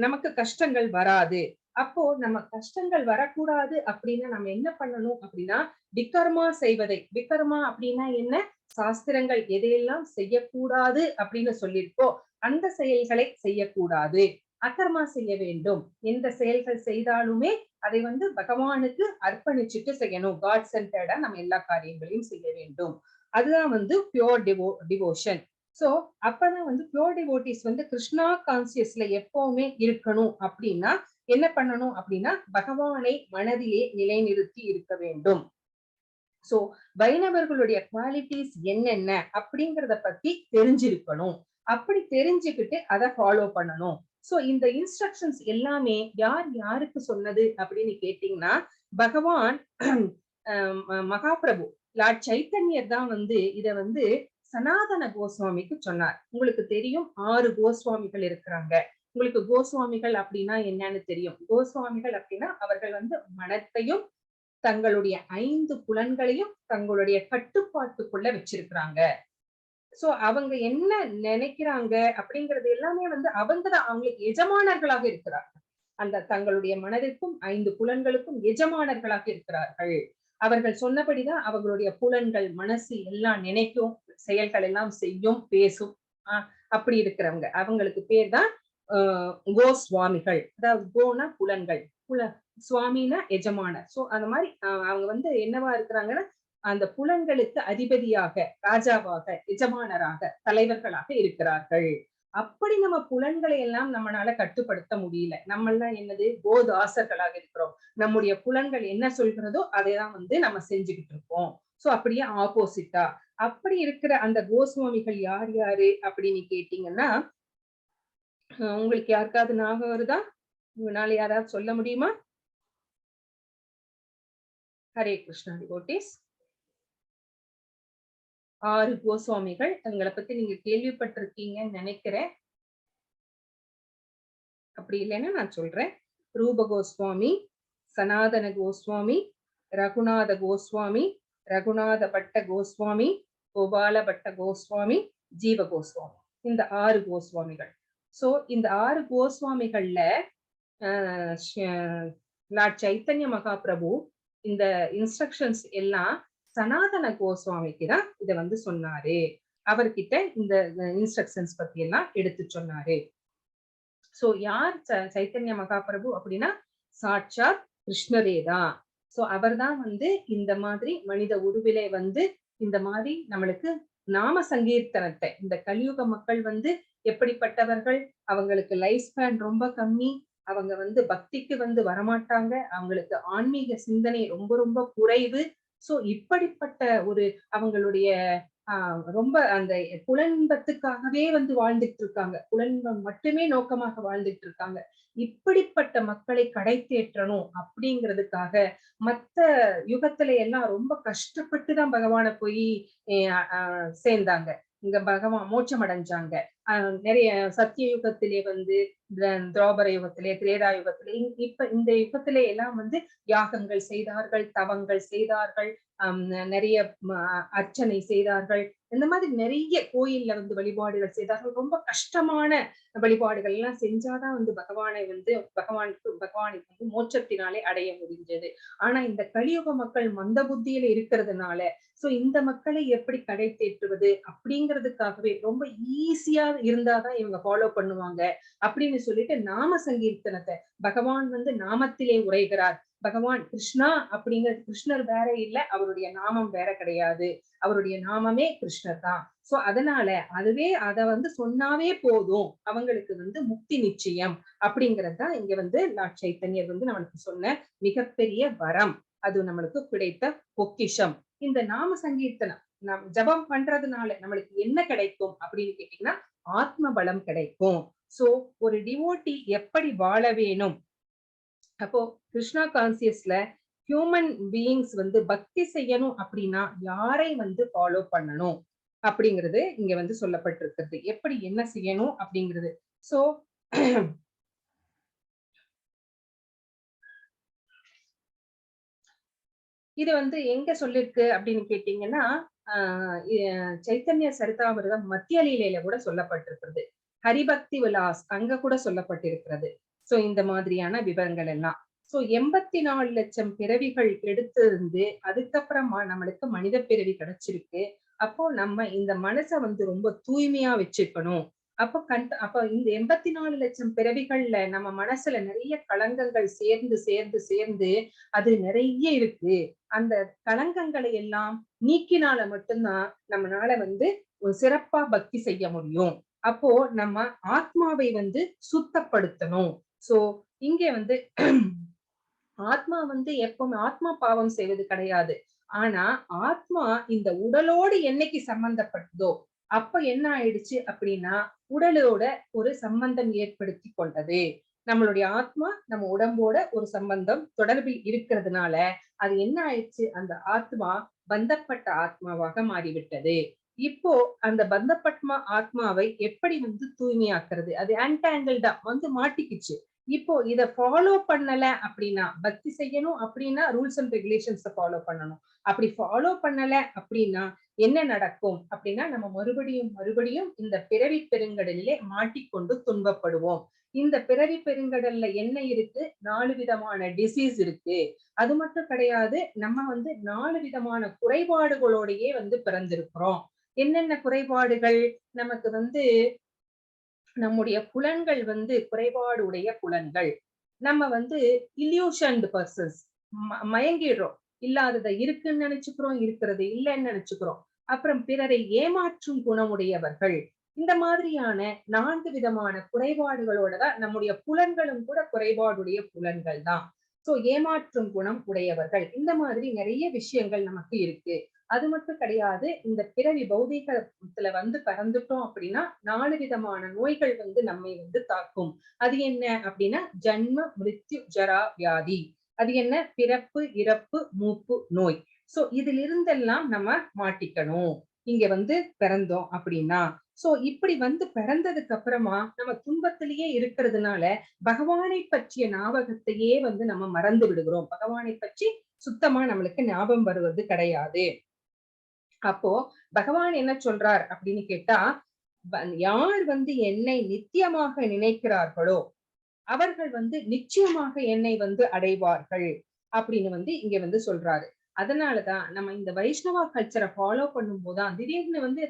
நமக்கு கஷ்டங்கள் வராது. அப்போ நம்ம கஷ்டங்கள் வரக்கூடாது அப்படின்னா நம்ம என்ன பண்ணணும் அப்படின்னா விகர்மா செய்வதை, விகர்மா அப்படின்னா என்ன, சாஸ்திரங்கள் எதையெல்லாம் செய்யக்கூடாது அப்படின்னு சொல்லியிருக்கோ அந்த செயல்களை செய்யக்கூடாது, அகர்மா செய்ய வேண்டும். எந்த செயல்கள் செய்தாலுமே அதை பகவானுக்கு அர்ப்பணிச்சுட்டு செய்யணும். காட் சென்டர்டா நம்ம எல்லா காரியங்களையும் செய்ய வேண்டும். அதுதான் பியோர் டிவோஷன். சோ அப்பதான் பியோர் டிவோட்டிஸ் கிருஷ்ணா கான்சியஸ்ல எப்பவுமே இருக்கணும் அப்படின்னா என்ன பண்ணணும் அப்படின்னா பகவானை மனதிலே நிலைநிறுத்தி இருக்க வேண்டும். சோ வைணவர்களுடைய குவாலிட்டிஸ் என்னென்ன அப்படிங்கறத பத்தி தெரிஞ்சிருக்கணும். அப்படி தெரிஞ்சுக்கிட்டு அதை ஃபாலோ பண்ணணும். சோ இந்த இன்ஸ்ட்ரக்ஷன்ஸ் எல்லாமே யார் யாருக்கு சொன்னது அப்படின்னு கேட்டீங்கன்னா பகவான் மகாபிரபு லார்ட் சைத்தன்யர் தான் இத சனாதன கோஸ்வாமிக்கு சொன்னார். உங்களுக்கு தெரியும் 6 கோஸ்வாமிகள் இருக்கிறாங்க. உங்களுக்கு கோஸ்வாமிகள் அப்படின்னா என்னன்னு தெரியும். கோஸ்வாமிகள் அப்படின்னா அவர்கள் மனத்தையும் தங்களுடைய 5 புலன்களையும் தங்களுடைய கட்டுப்பாட்டுக்குள்ள வச்சிருக்கிறாங்க. சோ அவங்க என்ன நினைக்கிறாங்க அப்படிங்கறது எல்லாமே அவங்கதான் அவங்களுக்கு எஜமானர்களாக இருக்கிறார்கள். அந்த தங்களுடைய மனதிற்கும் 5 புலன்களுக்கும் எஜமானர்களாக இருக்கிறார்கள். அவர்கள் சொன்னபடிதான் அவங்களுடைய புலன்கள் மனசு எல்லாம் நினைக்கும், செயல்கள் எல்லாம் செய்யும், பேசும். அப்படி இருக்கிறவங்க அவங்களுக்கு பேர் தான் கோஸ்வாமிகள். அதாவது கோனா புலன்கள், சுவாமினா எஜமானர். சோ அந்த மாதிரி அவங்க என்னவா இருக்கிறாங்கன்னா அந்த புலன்களுக்கு அதிபதியாக, ராஜாவாக, எஜமானராக, தலைவர்களாக இருக்கிறார்கள். அப்படி நம்ம புலன்களை எல்லாம் நம்மளால கட்டுப்படுத்த முடியல. நம்ம எல்லாம் என்னது கோதாசர்களாக இருக்கிறோம். நம்முடைய புலன்கள் என்ன சொல்கிறதோ அதைதான் நம்ம செஞ்சுக்கிட்டு இருக்கோம். சோ அப்படியே ஆப்போசிட்டா அப்படி இருக்கிற அந்த கோஸ்வாமிகள் யார் யாரு அப்படின்னு கேட்டீங்கன்னா உங்களுக்கு யாருக்காவது ஞாபகம் வருதா? உங்களால யாராவது சொல்ல முடியுமா? ஹரே கிருஷ்ணா டிவோட்டீஸ். 6 கோஸ்வாமிகள், அவங்களை பத்தி நீங்க கேள்விப்பட்டிருக்கீங்கன்னு நினைக்கிறேன். அப்படி இல்லைன்னா நான் சொல்றேன். ரூப கோஸ்வாமி, சனாதன கோஸ்வாமி, ரகுநாத கோஸ்வாமி, ரகுநாத பட்ட கோஸ்வாமி, கோபால பட்ட கோஸ்வாமி, ஜீவ கோஸ்வாமி. இந்த 6 கோஸ்வாமிகள். சோ இந்த 6 கோஸ்வாமிகள்ல லார்ட் சைத்தன்ய மகாபிரபு இந்த இன்ஸ்ட்ரக்ஷன்ஸ் எல்லாம் சனாதன கோஸ்வாமிக்கு தான் இத சொன்னாரு. அவர்கிட்ட இந்த இன்ஸ்ட்ரக்ஷன்ஸ் பத்தி எல்லாம் எடுத்து சொன்னாரு. சோ யார் சைத்தன்ய மகாபிரபு அப்படின்னா சாட்சாத் கிருஷ்ணரே தான். சோ அவர் தான் இந்த மாதிரி மனித உருவிலே இந்த மாதிரி நம்மளுக்கு நாம சங்கீர்த்தனத்தை, இந்த கலியுக மக்கள் எப்படிப்பட்டவர்கள்? அவங்களுக்கு லைஃப் ஸ்பேன் ரொம்ப கம்மி. அவங்க பக்திக்கு வரமாட்டாங்க. அவங்களுக்கு ஆன்மீக சிந்தனை ரொம்ப ரொம்ப குறைவு. சோ இப்படிப்பட்ட ஒரு அவங்களுடைய ரொம்ப அந்த புலன்பத்துக்காகவே வாழ்ந்துட்டு இருக்காங்க. புலன்பம் மட்டுமே நோக்கமாக வாழ்ந்துட்டு இருக்காங்க. இப்படிப்பட்ட மக்களை கடை தேற்றணும் அப்படிங்கிறதுக்காக மத்த யுகத்துல எல்லாம் ரொம்ப கஷ்டப்பட்டு தான் பகவான போய் சேர்ந்தாங்க. இங்க பகவான் மோட்சம் அடைஞ்சாங்க. நிறைய சத்திய யுகத்திலே துரோபர யுகத்திலே, திரேதா யுகத்திலே, இப்ப இந்த யுகத்திலே எல்லாம் யாகங்கள் செய்தார்கள், தவங்கள் செய்தார்கள், நிறைய அர்ச்சனை செய்தார்கள். இந்த மாதிரி நிறைய கோயில்ல வழிபாடுகள் செய்தார்கள். ரொம்ப கஷ்டமான வழிபாடுகள் எல்லாம் செஞ்சாதான் பகவானை பகவானை மோட்சத்தினாலே அடைய முடிஞ்சது. ஆனா இந்த கலியுக மக்கள் மந்த புத்தியில இருக்கிறதுனால சோ இந்த மக்களை எப்படி கடை தேற்றுவது அப்படிங்கிறதுக்காகவே ரொம்ப ஈஸியா இருந்தாதான் இவங்க ஃபாலோ பண்ணுவாங்க அப்படின்னு சொல்லிட்டு நாம சங்கீர்த்தனத்தை பகவான் நாமத்திலே உரைகிறார். பகவான் கிருஷ்ணா அப்படிங்கிற கிருஷ்ணர் வேற இல்ல, அவருடைய நாமம் வேற கிடையாது. அவருடைய நாமமே கிருஷ்ணர் தான். சோ அதனால அதுவே அத சொன்னாவே போதும், அவங்களுக்கு முக்தி நிச்சயம் அப்படிங்கறதுதான் இங்க லார்ட் சைத்தன்யர் நம்மளுக்கு சொன்ன மிகப்பெரிய வரம். அது நம்மளுக்கு கிடைத்த பொக்கிஷம். இந்த நாம சங்கீர்த்தனம் நம் ஜபம் பண்றதுனால நம்மளுக்கு என்ன கிடைக்கும் அப்படின்னு கேட்டீங்கன்னா ஆத்ம பலம் கிடைக்கும். சோ ஒரு டிவோட்டி எப்படி வாழ வேணும்? அப்போ கிருஷ்ணா கான்சியஸ்ல ஹியூமன் பீயிங்ஸ் பக்தி செய்யணும் அப்படின்னா யாரை ஃபாலோ பண்ணணும் அப்படிங்கிறது இங்க சொல்லப்பட்டிருக்கிறது. எப்படி என்ன செய்யணும் அப்படிங்கிறது. சோ இது எங்க சொல்லிருக்கு அப்படின்னு கேட்டீங்கன்னா சைத்தன்ய சரிதாமிர்தம் மத்திய லீலையில கூட சொல்லப்பட்டிருக்கிறது. ஹரிபக்தி விலாஸ் அங்க கூட சொல்லப்பட்டிருக்கிறது. சோ இந்த மாதிரியான விவரங்கள் எல்லாம். சோ 84 லட்சம் பிறவிகள் எடுத்திருந்து அதுக்கப்புறமா நம்மளுக்கு மனித பிறவி கிடைச்சிருக்கு. அப்போ நம்ம இந்த மனசை ரொம்ப தூய்மையா வச்சுக்கணும். அப்ப இந்த 84 லட்சம் பிறவிகள்ல நம்ம மனசுல நிறைய களங்கங்கள் சேர்ந்து சேர்ந்து சேர்ந்து அது நிறைய இருக்கு. அந்த களங்கங்களை எல்லாம் நீக்கினால மட்டும்தான் நம்மளால ஒரு சிறப்பா பக்தி செய்ய முடியும். அப்போ நம்ம ஆத்மாவை சுத்தப்படுத்தணும். சோ இங்க ஆத்மா எப்பவுமே ஆத்மா பாவம் செய்வது கிடையாது. ஆனா ஆத்மா இந்த உடலோடு என்னைக்கு சம்பந்தப்பட்டதோ அப்ப என்ன ஆயிடுச்சு அப்படின்னா உடலோட ஒரு சம்பந்தம் ஏற்படுத்தி கொண்டது. நம்மளுடைய ஆத்மா நம்ம உடம்போட ஒரு சம்பந்தம் தொடர்பில் இருக்கிறதுனால அது என்ன ஆயிடுச்சு, அந்த ஆத்மா பந்தப்பட்ட ஆத்மாவாக மாறிவிட்டது. இப்போ அந்த பந்தப்பட்ட ஆத்மாவை எப்படி தூய்மையாக்குறது? அது அன்டாங்கிள்டா மாட்டிக்கிச்சு. இப்போ இத ஃபாலோ பண்ணல அப்படின்னா பக்தி செய்யணும் அப்படின்னா ரூல்ஸ் அண்ட் ரெகுலேஷன்ஸ் ஃபாலோ பண்ணணும். அப்படி ஃபாலோ பண்ணல அப்படின்னா என்ன நடக்கும் அப்படின்னா நம்ம மறுபடியும் மறுபடியும் இந்த பிறவி பெருங்கடலிலே மாட்டிக்கொண்டு துன்பப்படுவோம். இந்த பிறவி பெருங்கடல்ல என்ன இருக்கு? 4 விதமான டிசீஸ் இருக்கு. அது மட்டும் கிடையாது, நம்ம 4 விதமான குறைபாடுகளோடையே பிறந்திருக்கிறோம். என்னென்ன குறைபாடுகள்? நமக்கு நம்முடைய புலன்கள் குறைபாடு உடைய புலன்கள். நம்ம இல்யூஷன்ட் பர்சன்ஸ், மயங்கிடுறோம். இல்லாததை இருக்குன்னு நினைச்சுக்கிறோம், இருக்கிறது இல்லைன்னு நினைச்சுக்கிறோம். அப்புறம் பிறரை ஏமாற்றும் குணமுடையவர்கள். இந்த மாதிரியான 4 விதமான குறைபாடுகளோட தான் நம்முடைய புலன்களும் கூட குறைபாடுடைய புலன்கள் தான். சோ ஏமாற்றும் குணம் உடையவர்கள். இந்த மாதிரி நிறைய விஷயங்கள் நமக்கு இருக்கு. அது மட்டும் கிடையாது, இந்த பிறவி பௌதீகத்துல பறந்துட்டோம் அப்படின்னா 4 விதமான நோய்கள் நம்மை தாக்கும். அது என்ன அப்படின்னா ஜன்ம மிருத்யு ஜரா வியாதி. அது என்ன? பிறப்பு இறப்பு மூப்பு நோய். சோ இதுல இருந்தெல்லாம் நம்ம மாட்டிக்கணும் இங்க பிறந்தோம் அப்படின்னா. சோ இப்படி பிறந்ததுக்கு அப்புறமா நம்ம துன்பத்திலேயே இருக்கிறதுனால பகவானை பற்றிய ஞாபகத்தையே நம்ம மறந்து விடுகிறோம். பகவானை பற்றி சுத்தமா நம்மளுக்கு ஞாபகம் வருவது கிடையாது. அப்போ பகவான் என்ன சொல்றார் அப்படின்னு கேட்டா, யார் என்னை நித்தியமாக நினைக்கிறார்களோ அவர்கள் நிச்சயமாக என்னை அடைவார்கள் அப்படின்னு இங்க சொல்றாரு. அதனாலதான் நம்ம இந்த வைஷ்ணவா கல்ச்சரை ஃபாலோ பண்ணும் போதுதான் திடீர்னு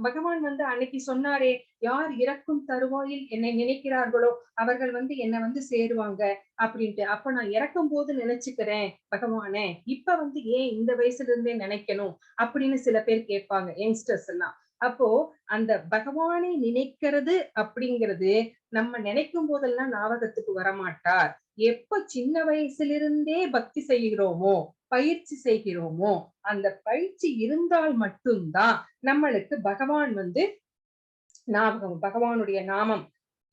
பகவான் அன்னைக்கு சொன்னாரே, யார் இறக்கும் தருவாயில் என்னை நினைக்கிறார்களோ அவர்கள் என்ன சேருவாங்க அப்படின்ட்டு. அப்ப நான் இறக்கும் போது நினைச்சுக்கிறேன் பகவானே, இப்ப ஏன் இந்த வயசுல இருந்தே நினைக்கணும் அப்படின்னு சில பேர் கேட்பாங்க, யங்ஸ்டர்ஸ் எல்லாம். அப்போ அந்த பகவானை நினைக்கிறது அப்படிங்கிறது நம்ம நினைக்கும் போதெல்லாம் ஞாபகத்துக்கு வரமாட்டார். எப்ப சின்ன வயசிலிருந்தே பக்தி செய்கிறோமோ, பயிற்சி செய்கிறோமோ, அந்த பயிற்சி இருந்தால் மட்டும்தான் நம்மளுக்கு பகவான் ஞாபகம், பகவானுடைய நாமம்,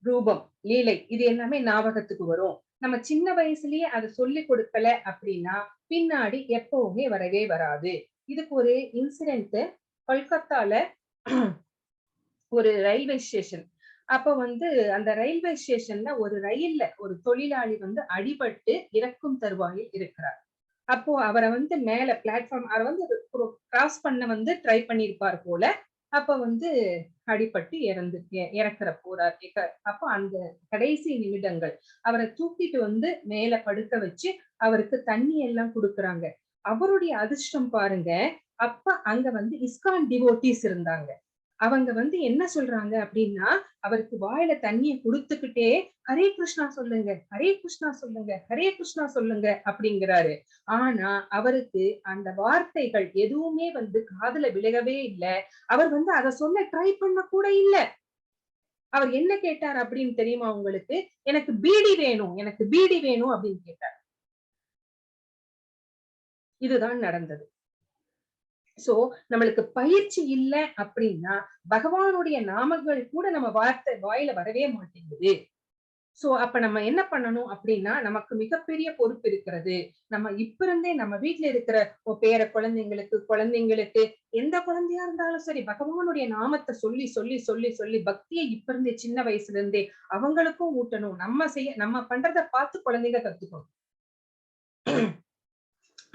ரூபம், லீலை இது எல்லாமே ஞாபகத்துக்கு வரும். நம்ம சின்ன வயசுலயே அதை சொல்லி கொடுக்கல அப்படின்னா பின்னாடி எப்பவுமே வரவே வராது. இதுக்கு ஒரு இன்சிடென்ட், கொல்கத்தால ஒரு ரயில்வே ஸ்டேஷன். அப்ப அந்த ரயில்வே ஸ்டேஷன்ல ஒரு ரயில்ல ஒரு தொழிலாளி அடிபட்டு இறக்கும் தருவாயில் இருக்கிறார். அப்போ அவரை மேல பிளாட்ஃபார்ம் அவரை கிராஸ் பண்ண ட்ரை பண்ணிருப்பார் போல. அப்ப அடிபட்டு இறக்குற போறார். அப்ப அந்த கடைசி நிமிடங்கள் அவரை தூக்கிட்டு மேல படுக்க வச்சு அவருக்கு தண்ணி எல்லாம் கொடுக்குறாங்க. அவருடைய அதிர்ஷ்டம் பாருங்க, அப்ப அங்க இஸ்கான் டிவோட்டீஸ் இருந்தாங்க. அவங்க என்ன சொல்றாங்க அப்படின்னா, அவருக்கு வாயில தண்ணிய குடுத்துக்கிட்டே ஹரே கிருஷ்ணா சொல்லுங்க, ஹரே கிருஷ்ணா சொல்லுங்க, ஹரே கிருஷ்ணா சொல்லுங்க அப்படிங்கிறாரு. ஆனா அவருக்கு அந்த வார்த்தைகள் எதுவுமே காதுல விழவே இல்ல. அவர் அத சொல்ல ட்ரை பண்ண கூட இல்ல. அவர் என்ன கேட்டார் அப்படின்னு தெரியுமா உங்களுக்கு? எனக்கு பீடி வேணும், எனக்கு பீடி வேணும் அப்படின்னு கேட்டார். இதுதான் நடந்தது. சோ நம்மளுக்கு பயிற்சி இல்ல அப்படின்னா பகவானுடைய நாமங்கள் கூட நம்ம வாயில வரவே மாட்டேங்குது. சோ அப்ப நம்ம என்ன பண்ணணும் அப்படின்னா, நமக்கு மிகப்பெரிய பொறுப்பு இருக்கிறது. நம்ம இப்ப இருந்தே நம்ம வீட்டுல இருக்கிற பேர குழந்தைங்களுக்கு எந்த குழந்தையா இருந்தாலும் சரி, பகவானுடைய நாமத்தை சொல்லி சொல்லி சொல்லி சொல்லி பக்தியை இப்ப இருந்தே சின்ன வயசுல இருந்தே அவங்களுக்கும் ஊட்டணும். நம்ம பண்றத பார்த்து குழந்தைங்க கத்துக்கணும்.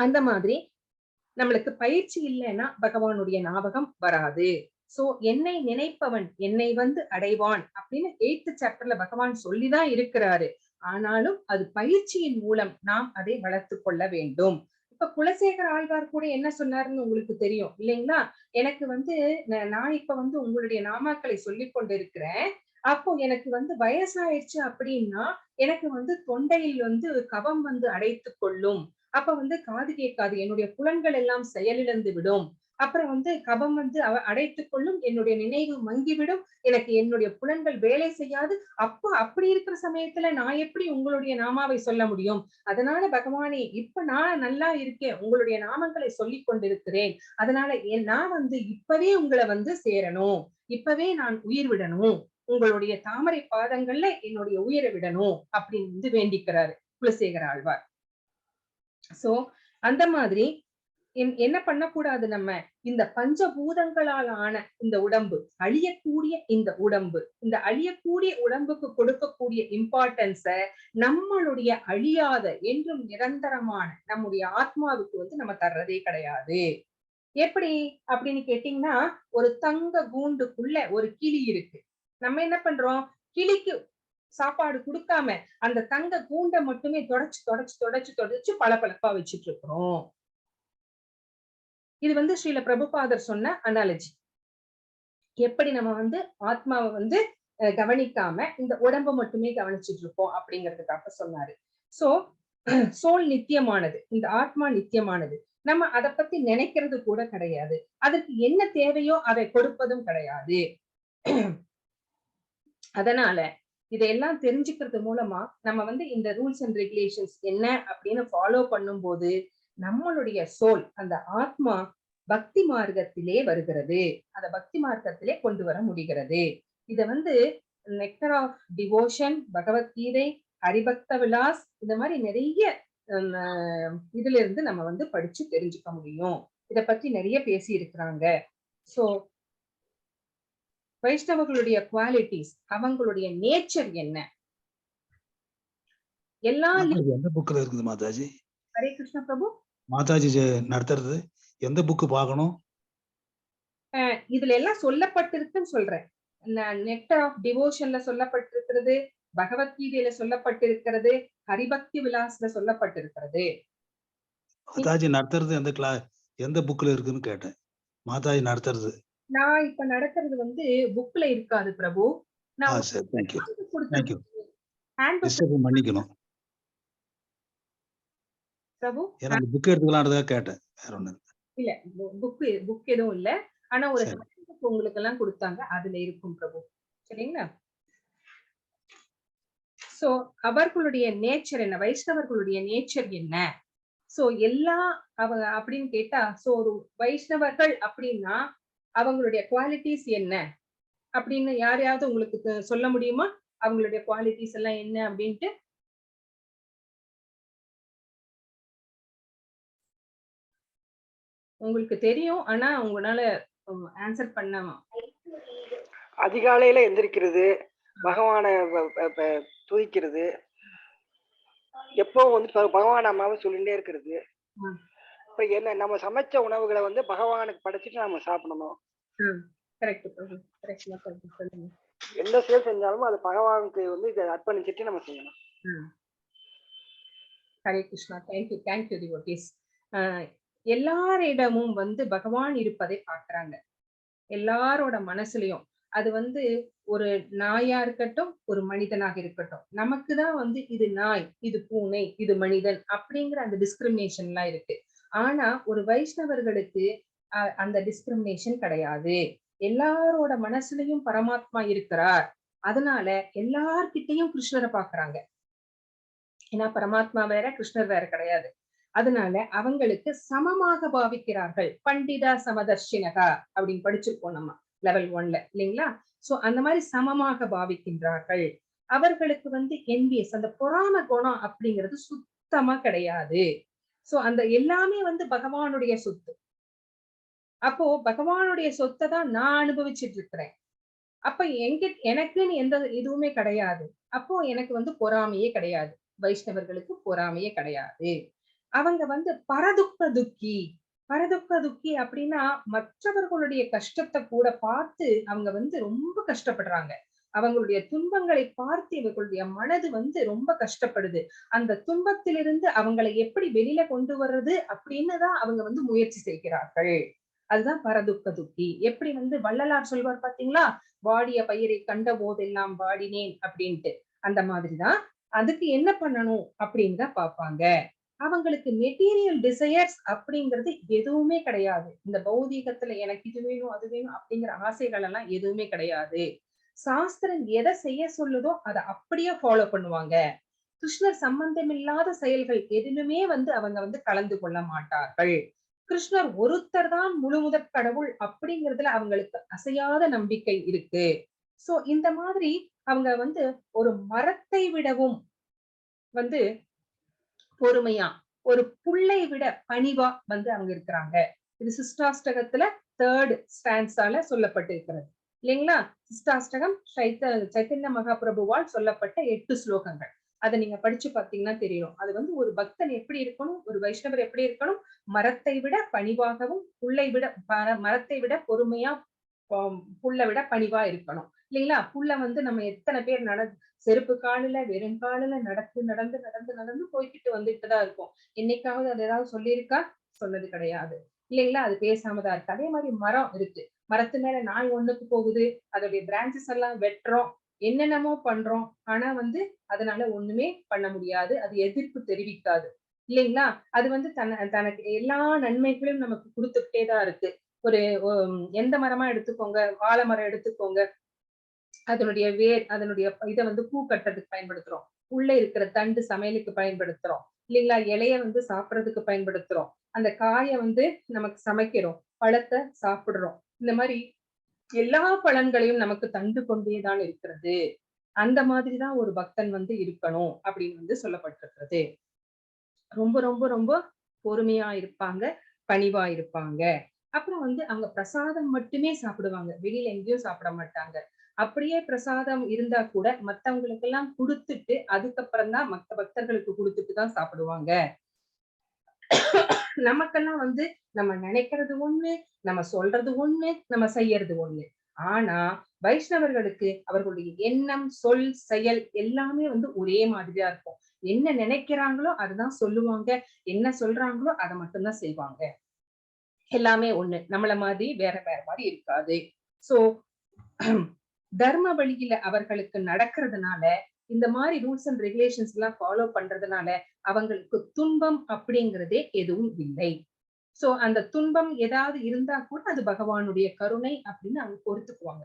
அந்த மாதிரி நம்மளுக்கு பயிற்சி இல்லைன்னா பகவானுடைய ஞாபகம் வராது. சோ என்னை நினைப்பவன் என்னை அடைவான் அப்படின்னு 8th சாப்டர்ல பகவான் சொல்லிதான் இருக்கிறாரு. ஆனாலும் அது பயிற்சியின் மூலம் நாம் அதை வளர்த்து கொள்ள வேண்டும். இப்ப குலசேகர ஆழ்வார் கூட என்ன சொன்னாருன்னு உங்களுக்கு தெரியும் இல்லைங்களா? எனக்கு நான் இப்ப உங்களுடைய நாமாக்களை சொல்லிக் கொண்டிருக்கிறேன். அப்போ எனக்கு வயசாயிடுச்சு அப்படின்னா எனக்கு தொண்டையில் கபம் அடைத்து கொள்ளும். அப்ப காது கேட்காது, என்னுடைய புலன்கள் எல்லாம் செயலிழந்து விடும். அப்புறம் கபம் அடைத்துக் கொள்ளும், என்னுடைய நினைவு மங்கிவிடும், எனக்கு என்னுடைய புலன்கள் வேலை செய்யாது. அப்படி இருக்கிற சமயத்துல நான் எப்படி உங்களுடைய நாமாவை சொல்ல முடியும்? அதனால பகவானே இப்ப நான் நல்லா இருக்கேன், உங்களுடைய நாமங்களை சொல்லிக் கொண்டிருக்கிறேன். அதனால நான் இப்பவே உங்களை சேரணும், இப்பவே நான் உயிர் விடணும், உங்களுடைய தாமரை பாதங்கள்ல என்னுடைய உயிரை விடணும் அப்படின்னு வேண்டிக்கிறாரு குலசேகர ஆழ்வார். சோ அந்த மாதிரி என்ன பண்ணக்கூடாது, நம்ம இந்த பஞ்சபூதங்களால் ஆன இந்த உடம்பு, அழியக்கூடிய இந்த அழியக்கூடிய உடம்புக்கு கொடுக்கக்கூடிய இம்பார்ட்டன்ஸ நம்மளுடைய அழியாத என்றும் நிரந்தரமான நம்முடைய ஆத்மாவுக்கு நம்ம தர்றதே கிடையாது. எப்படி அப்படின்னு கேட்டீங்கன்னா, ஒரு தங்க கூண்டுக்குள்ள ஒரு கிளி இருக்கு. நம்ம என்ன பண்றோம்? கிளிக்கு சாப்பாடு கொடுக்காம அந்த தங்க கூண்டை மட்டுமே தொடச்சு பளபளப்பா வச்சுட்டு இருக்கிறோம். இது ஸ்ரீல பிரபுபாதர் சொன்ன அனாலஜி. எப்படி நம்ம ஆத்மாவை கவனிக்காம இந்த உடம்பை மட்டுமே கவனிச்சுட்டு இருக்கோம் அப்படிங்கிறதுக்காக சொன்னாரு. சோ சோல் நித்தியமானது, இந்த ஆத்மா நித்தியமானது. நம்ம அதை பத்தி நினைக்கிறது கூட கிடையாது. அதற்கு என்ன தேவையோ அதை கொடுப்பதும் கிடையாது. அதனால இதையெல்லாம் தெரிஞ்சுக்கிறது மூலமா நம்ம இந்த ரூல்ஸ் அண்ட் ரெகுலேஷன்ஸ் என்ன அப்படின்னு ஃபாலோ பண்ணும்போது நம்மளுடைய சோல், அந்த ஆத்மா பக்தி மார்க்கத்திலே வருகிறது. அத பக்தி மார்க்கத்திலே கொண்டு வர முடிகிறது. இத nectar of devotion, Bhagavad Gita, Haribhakti Vilas, இந்த மாதிரி நிறைய இதுல இருந்து நம்ம படிச்சு தெரிஞ்சுக்க முடியும். இத பத்தி நிறைய பேசி இருக்கிறாங்க. சோ வைஷ்ணவர்களுடைய குவாலிட்டிஸ், அவங்களுடைய நேச்சர் என்ன, எல்லாம் எந்த புக்ல இருக்குது மாதாஜி? ஹரே கிருஷ்ண பிரபு. மாதாஜி நடத்துறது எந்த புக்கு பார்க்கணும்? இதுல எல்லாம் சொல்லப்பட்டிருக்குன்னு சொல்றேன். நெக்டர் ஆஃப் டிவோஷன்ல சொல்லப்பட்டிருக்கிறது, பகவத்கீதையில சொல்லப்பட்டிருக்கிறது, ஹரிபக்தி விலாஸ்ல சொல்லப்பட்டிருக்கிறது. மாதாஜி நடத்துறது எந்த புக்ல இருக்குன்னு கேட்டேன். மாதாஜி நடத்துறது நான் இப்ப நடக்கிறது புக்ல இருக்காது பிரபு. நான் மன்னிக்கணும் பிரபு. புக் எடுத்துக்கலாம்ன்றதா கேட்டேன், வேற ஒண்ணு இல்ல. புக் எதுவும் இல்ல. ஆனா ஒரு புக் உங்களுக்கு எல்லாம் கொடுத்தாங்க, அதுல இருக்கும் பிரபு. சரிங்களா? சோ அவர்களுடைய நேச்சர் என்ன, வைஷ்ணவர்களுடைய நேச்சர் என்ன? சோ எல்லா அவங்க அப்படின்னு கேட்டா, சோ ஒரு வைஷ்ணவர்கள் அப்படின்னா அவங்களுடைய குவாலிட்டிஸ் என்ன அப்படின்னு யாரையாவது உங்களுக்கு சொல்ல முடியுமா? அவங்களுடைய குவாலிட்டிஸ் எல்லாம் என்ன அப்படின்ட்டு? உங்களுக்கு தெரியும், ஆனா உங்களால ஆன்சர் பண்ண. அதிகாலையில எந்திரிக்கிறது, பகவான துதிக்கிறது, எப்பவும் வந்து பகவான் அம்மாவை சொல்லிட்டே இருக்கிறது. இப்ப என்ன, நம்ம சமைச்ச உணவுகளை வந்து பகவானுக்கு படைச்சிட்டு நம்ம சாப்பிடணும். எந்த செயல் செஞ்சாலும் அது பகவானுக்கு வந்து இதை அர்ப்பணிச்சுட்டு நம்ம செய்யணும். ஹரே கிருஷ்ணா. Thank you devotees. எல்லாரிடமும் வந்து பகவான் இருப்பதை பார்க்கறாங்க, எல்லாரோட மனசுலயும். அது வந்து ஒரு நாயா இருக்கட்டும், ஒரு மனிதனாக இருக்கட்டும், நமக்குதான் வந்து இது நாய், இது பூனை, இது மனிதன் அப்படிங்கிற அந்த டிஸ்கிரிமினேஷன் எல்லாம் இருக்கு. ஆனா ஒரு வைஷ்ணவர்களுக்கு அந்த டிஸ்கிரிமினேஷன் கிடையாது. எல்லாரோட மனசுலயும் பரமாத்மா இருக்கிறார். அதனால எல்லார்கிட்டையும் கிருஷ்ணரை பாக்குறாங்க. ஏன்னா பரமாத்மா வேற, கிருஷ்ணர் வேற கிடையாது. அதனால அவங்களுக்கு சமமாக பாவிக்கிறார்கள். பண்டிதா சமதர்ஷினகா அப்படின்னு படிச்சிருப்போம் நம்ம லெவல் 1ல இல்லைங்களா? சோ அந்த மாதிரி சமமாக பாவிக்கின்றார்கள். அவர்களுக்கு வந்து என்வியஸ், அந்த பொறாம குணம் அப்படிங்கிறது சுத்தமா கிடையாது. சோ அந்த எல்லாமே வந்து பகவானுடைய சொத்து. அப்போ பகவானுடைய சொத்தை தான் நான் அனுபவிச்சுட்டு இருக்கிறேன். அப்ப எனக்குன்னு எந்த இதுவுமே கிடையாது. அப்போ எனக்கு வந்து பொறாமையே கிடையாது. வைஷ்ணவர்களுக்கு பொறாமையே கிடையாது. அவங்க வந்து பரதுக்க துக்கி அப்படின்னா மற்றவர்களுடைய கஷ்டத்தை கூட பார்த்து அவங்க வந்து ரொம்ப கஷ்டப்படுறாங்க. அவங்களுடைய துன்பங்களை பார்த்து இவர்களுடைய மனது வந்து ரொம்ப கஷ்டப்படுது. அந்த துன்பத்திலிருந்து அவங்களை எப்படி வெளியில கொண்டு வர்றது அப்படின்னு தான் அவங்க வந்து முயற்சி செய்கிறார்கள். அதுதான் பரதுக்க துக்கி. எப்படி வந்து வள்ளலார் சொல்வார் பாத்தீங்களா, வாடிய பயிரை கண்ட போதெல்லாம் வாடினேன் அப்படின்ட்டு. அந்த மாதிரிதான் அதுக்கு என்ன பண்ணணும் அப்படின்னு தான் பார்ப்பாங்க. அவங்களுக்கு மெட்டீரியல் டிசையர்ஸ் அப்படிங்கிறது எதுவுமே கிடையாது. இந்த பௌதீகத்துல எனக்கு இது வேணும் அது வேணும் அப்படிங்கிற ஆசைகள் எல்லாம் எதுவுமே கிடையாது. சாஸ்திரம் எதை செய்ய சொல்லுதோ அதை அப்படியே ஃபாலோ பண்ணுவாங்க. கிருஷ்ணர் சம்பந்தம் இல்லாத செயல்கள் எதிலுமே வந்து அவங்க வந்து கலந்து கொள்ள மாட்டார்கள். கிருஷ்ணர் ஒருத்தர் தான் முழு முதற் கடவுள் அப்படிங்கிறதுல அவங்களுக்கு அசையாத நம்பிக்கை இருக்கு. சோ இந்த மாதிரி அவங்க வந்து ஒரு மரத்தை விடவும் வந்து பொறுமையா, ஒரு புல்லை விட பணிவா வந்து அவங்க இருக்கிறாங்க. இது சிஷ்டாஷ்டகத்துல 3rd ஸ்டான்ஸால சொல்லப்பட்டிருக்கிறது இல்லைங்களா? சிஷ்டாஷ்டகம் சைத்தன்ய மகாபிரபுவால் சொல்லப்பட்ட 8 ஸ்லோகங்கள். அதை நீங்க படிச்சு பாத்தீங்கன்னா தெரியும். அது வந்து ஒரு பக்தன் எப்படி இருக்கணும், ஒரு வைஷ்ணவர் எப்படி இருக்கணும், மரத்தை விட பணிவாகவும், மரத்தை விட பொறுமையா, புல்லை விட பணிவா இருக்கணும் இல்லைங்களா? புல்ல வந்து நம்ம எத்தனை பேர் செருப்பு காலில வெறும் காலில நடந்து போய்கிட்டு வந்துட்டுதான் இருக்கும். என்னைக்காவது அது ஏதாவது சொல்லியிருக்கா? சொன்னது கிடையாது இல்லைங்களா? அது பேசாமதான் இருக்கு. அதே மாதிரி மரம் இருக்கு, மரத்து மேல நாய் ஒண்ணுக்கு போகுது, அதோடைய பிரான்சஸ் எல்லாம் வெட்டுறோம், என்னென்னமோ பண்றோம். ஆனா வந்து அதனால ஒண்ணுமே பண்ண முடியாது, அது எதிர்ப்பு தெரிவிக்காது இல்லைங்களா? அது வந்து தனக்கு எல்லா நன்மைகளையும் நமக்கு கொடுத்துக்கிட்டேதான் இருக்கு. ஒரு எந்த மரமா எடுத்துக்கோங்க, வாழை மரம் எடுத்துக்கோங்க, அதனுடைய வேர், அதனுடைய இதை வந்து பூ கட்டுறதுக்கு பயன்படுத்துறோம், உள்ள இருக்கிற தண்டு சமையலுக்கு பயன்படுத்துறோம் இல்லைங்களா? இலைய வந்து சாப்பிடறதுக்கு பயன்படுத்துறோம், அந்த காயை வந்து நமக்கு சமைக்கிறோம், பழத்தை சாப்பிடுறோம். இந்த மாதிரி எல்லா பலன்களையும் நமக்கு தந்து கொண்டேதான் இருக்கிறது. அந்த மாதிரிதான் ஒரு பக்தன் வந்து இருக்கணும் அப்படின்னு வந்து சொல்லப்பட்டிருக்கிறது. ரொம்ப ரொம்ப ரொம்ப பொறுமையா இருப்பாங்க, பணிவா இருப்பாங்க. அப்புறம் வந்து அவங்க பிரசாதம் மட்டுமே சாப்பிடுவாங்க, வெளியில எங்கேயும் சாப்பிட மாட்டாங்க. அப்படியே பிரசாதம் இருந்தா கூட மத்தவங்களுக்கு எல்லாம் கொடுத்துட்டு அதுக்கப்புறம் தான் மத்த பக்தர்களுக்கு கொடுத்துட்டு தான் சாப்பிடுவாங்க. நமக்கெல்லாம் வந்து நம்ம நினைக்கிறது ஒண்ணு, நம்ம சொல்றது ஒண்ணு, நம்ம செய்யறது ஒண்ணு. ஆனா வைஷ்ணவர்களுக்கு அவர்களுடைய எண்ணம், சொல், செயல் எல்லாமே வந்து ஒரே மாதிரியா இருக்கும். என்ன நினைக்கிறாங்களோ அதுதான் சொல்லுவாங்க, என்ன சொல்றாங்களோ அதை மட்டும்தான் செய்வாங்க. எல்லாமே ஒண்ணு, நம்மள மாதிரி வேற வேற மாதிரி இருக்காது. சோ தர்ம வழியில அவர்களுக்கு நடக்கிறதுனால, இந்த மாதிரி ரூல்ஸ் அண்ட் ரெகுலேஷன்ஸ் எல்லாம் ஃபாலோ பண்றதுனால அவங்களுக்கு துன்பம் அப்படிங்கிறதே எதுவும் இல்லை. சோ அந்த துன்பம் ஏதாவது இருந்தா கூட அது பகவானுடைய கருணை அப்படின்னு அவங்க பொறுத்துக்குவாங்க.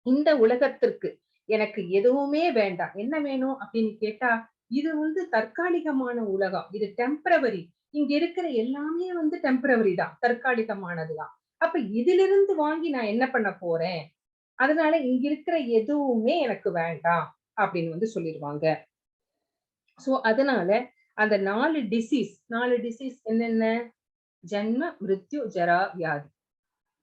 இந்த உலகத்திற்கு எனக்கு எதுவுமே வேண்டாம், என்ன வேணும் அப்படின்னு கேட்டா, இது தற்காலிகமான உலகம், இது டெம்பரவரி, இங்க இருக்கிற எல்லாமே டெம்பரவரி தான், தற்காலிகமானதுதான். அப்ப இதிலிருந்து வாங்கி நான் என்ன பண்ண போறேன், அதனால இங்க இருக்கிற எதுவுமே எனக்கு வேண்டாம் அப்படின்னு சொல்லிடுவாங்க. சோ அதனால அந்த 4 டிசீஸ் என்னென்ன, ஜன்ம மிருத்யு ஜரா வியாதி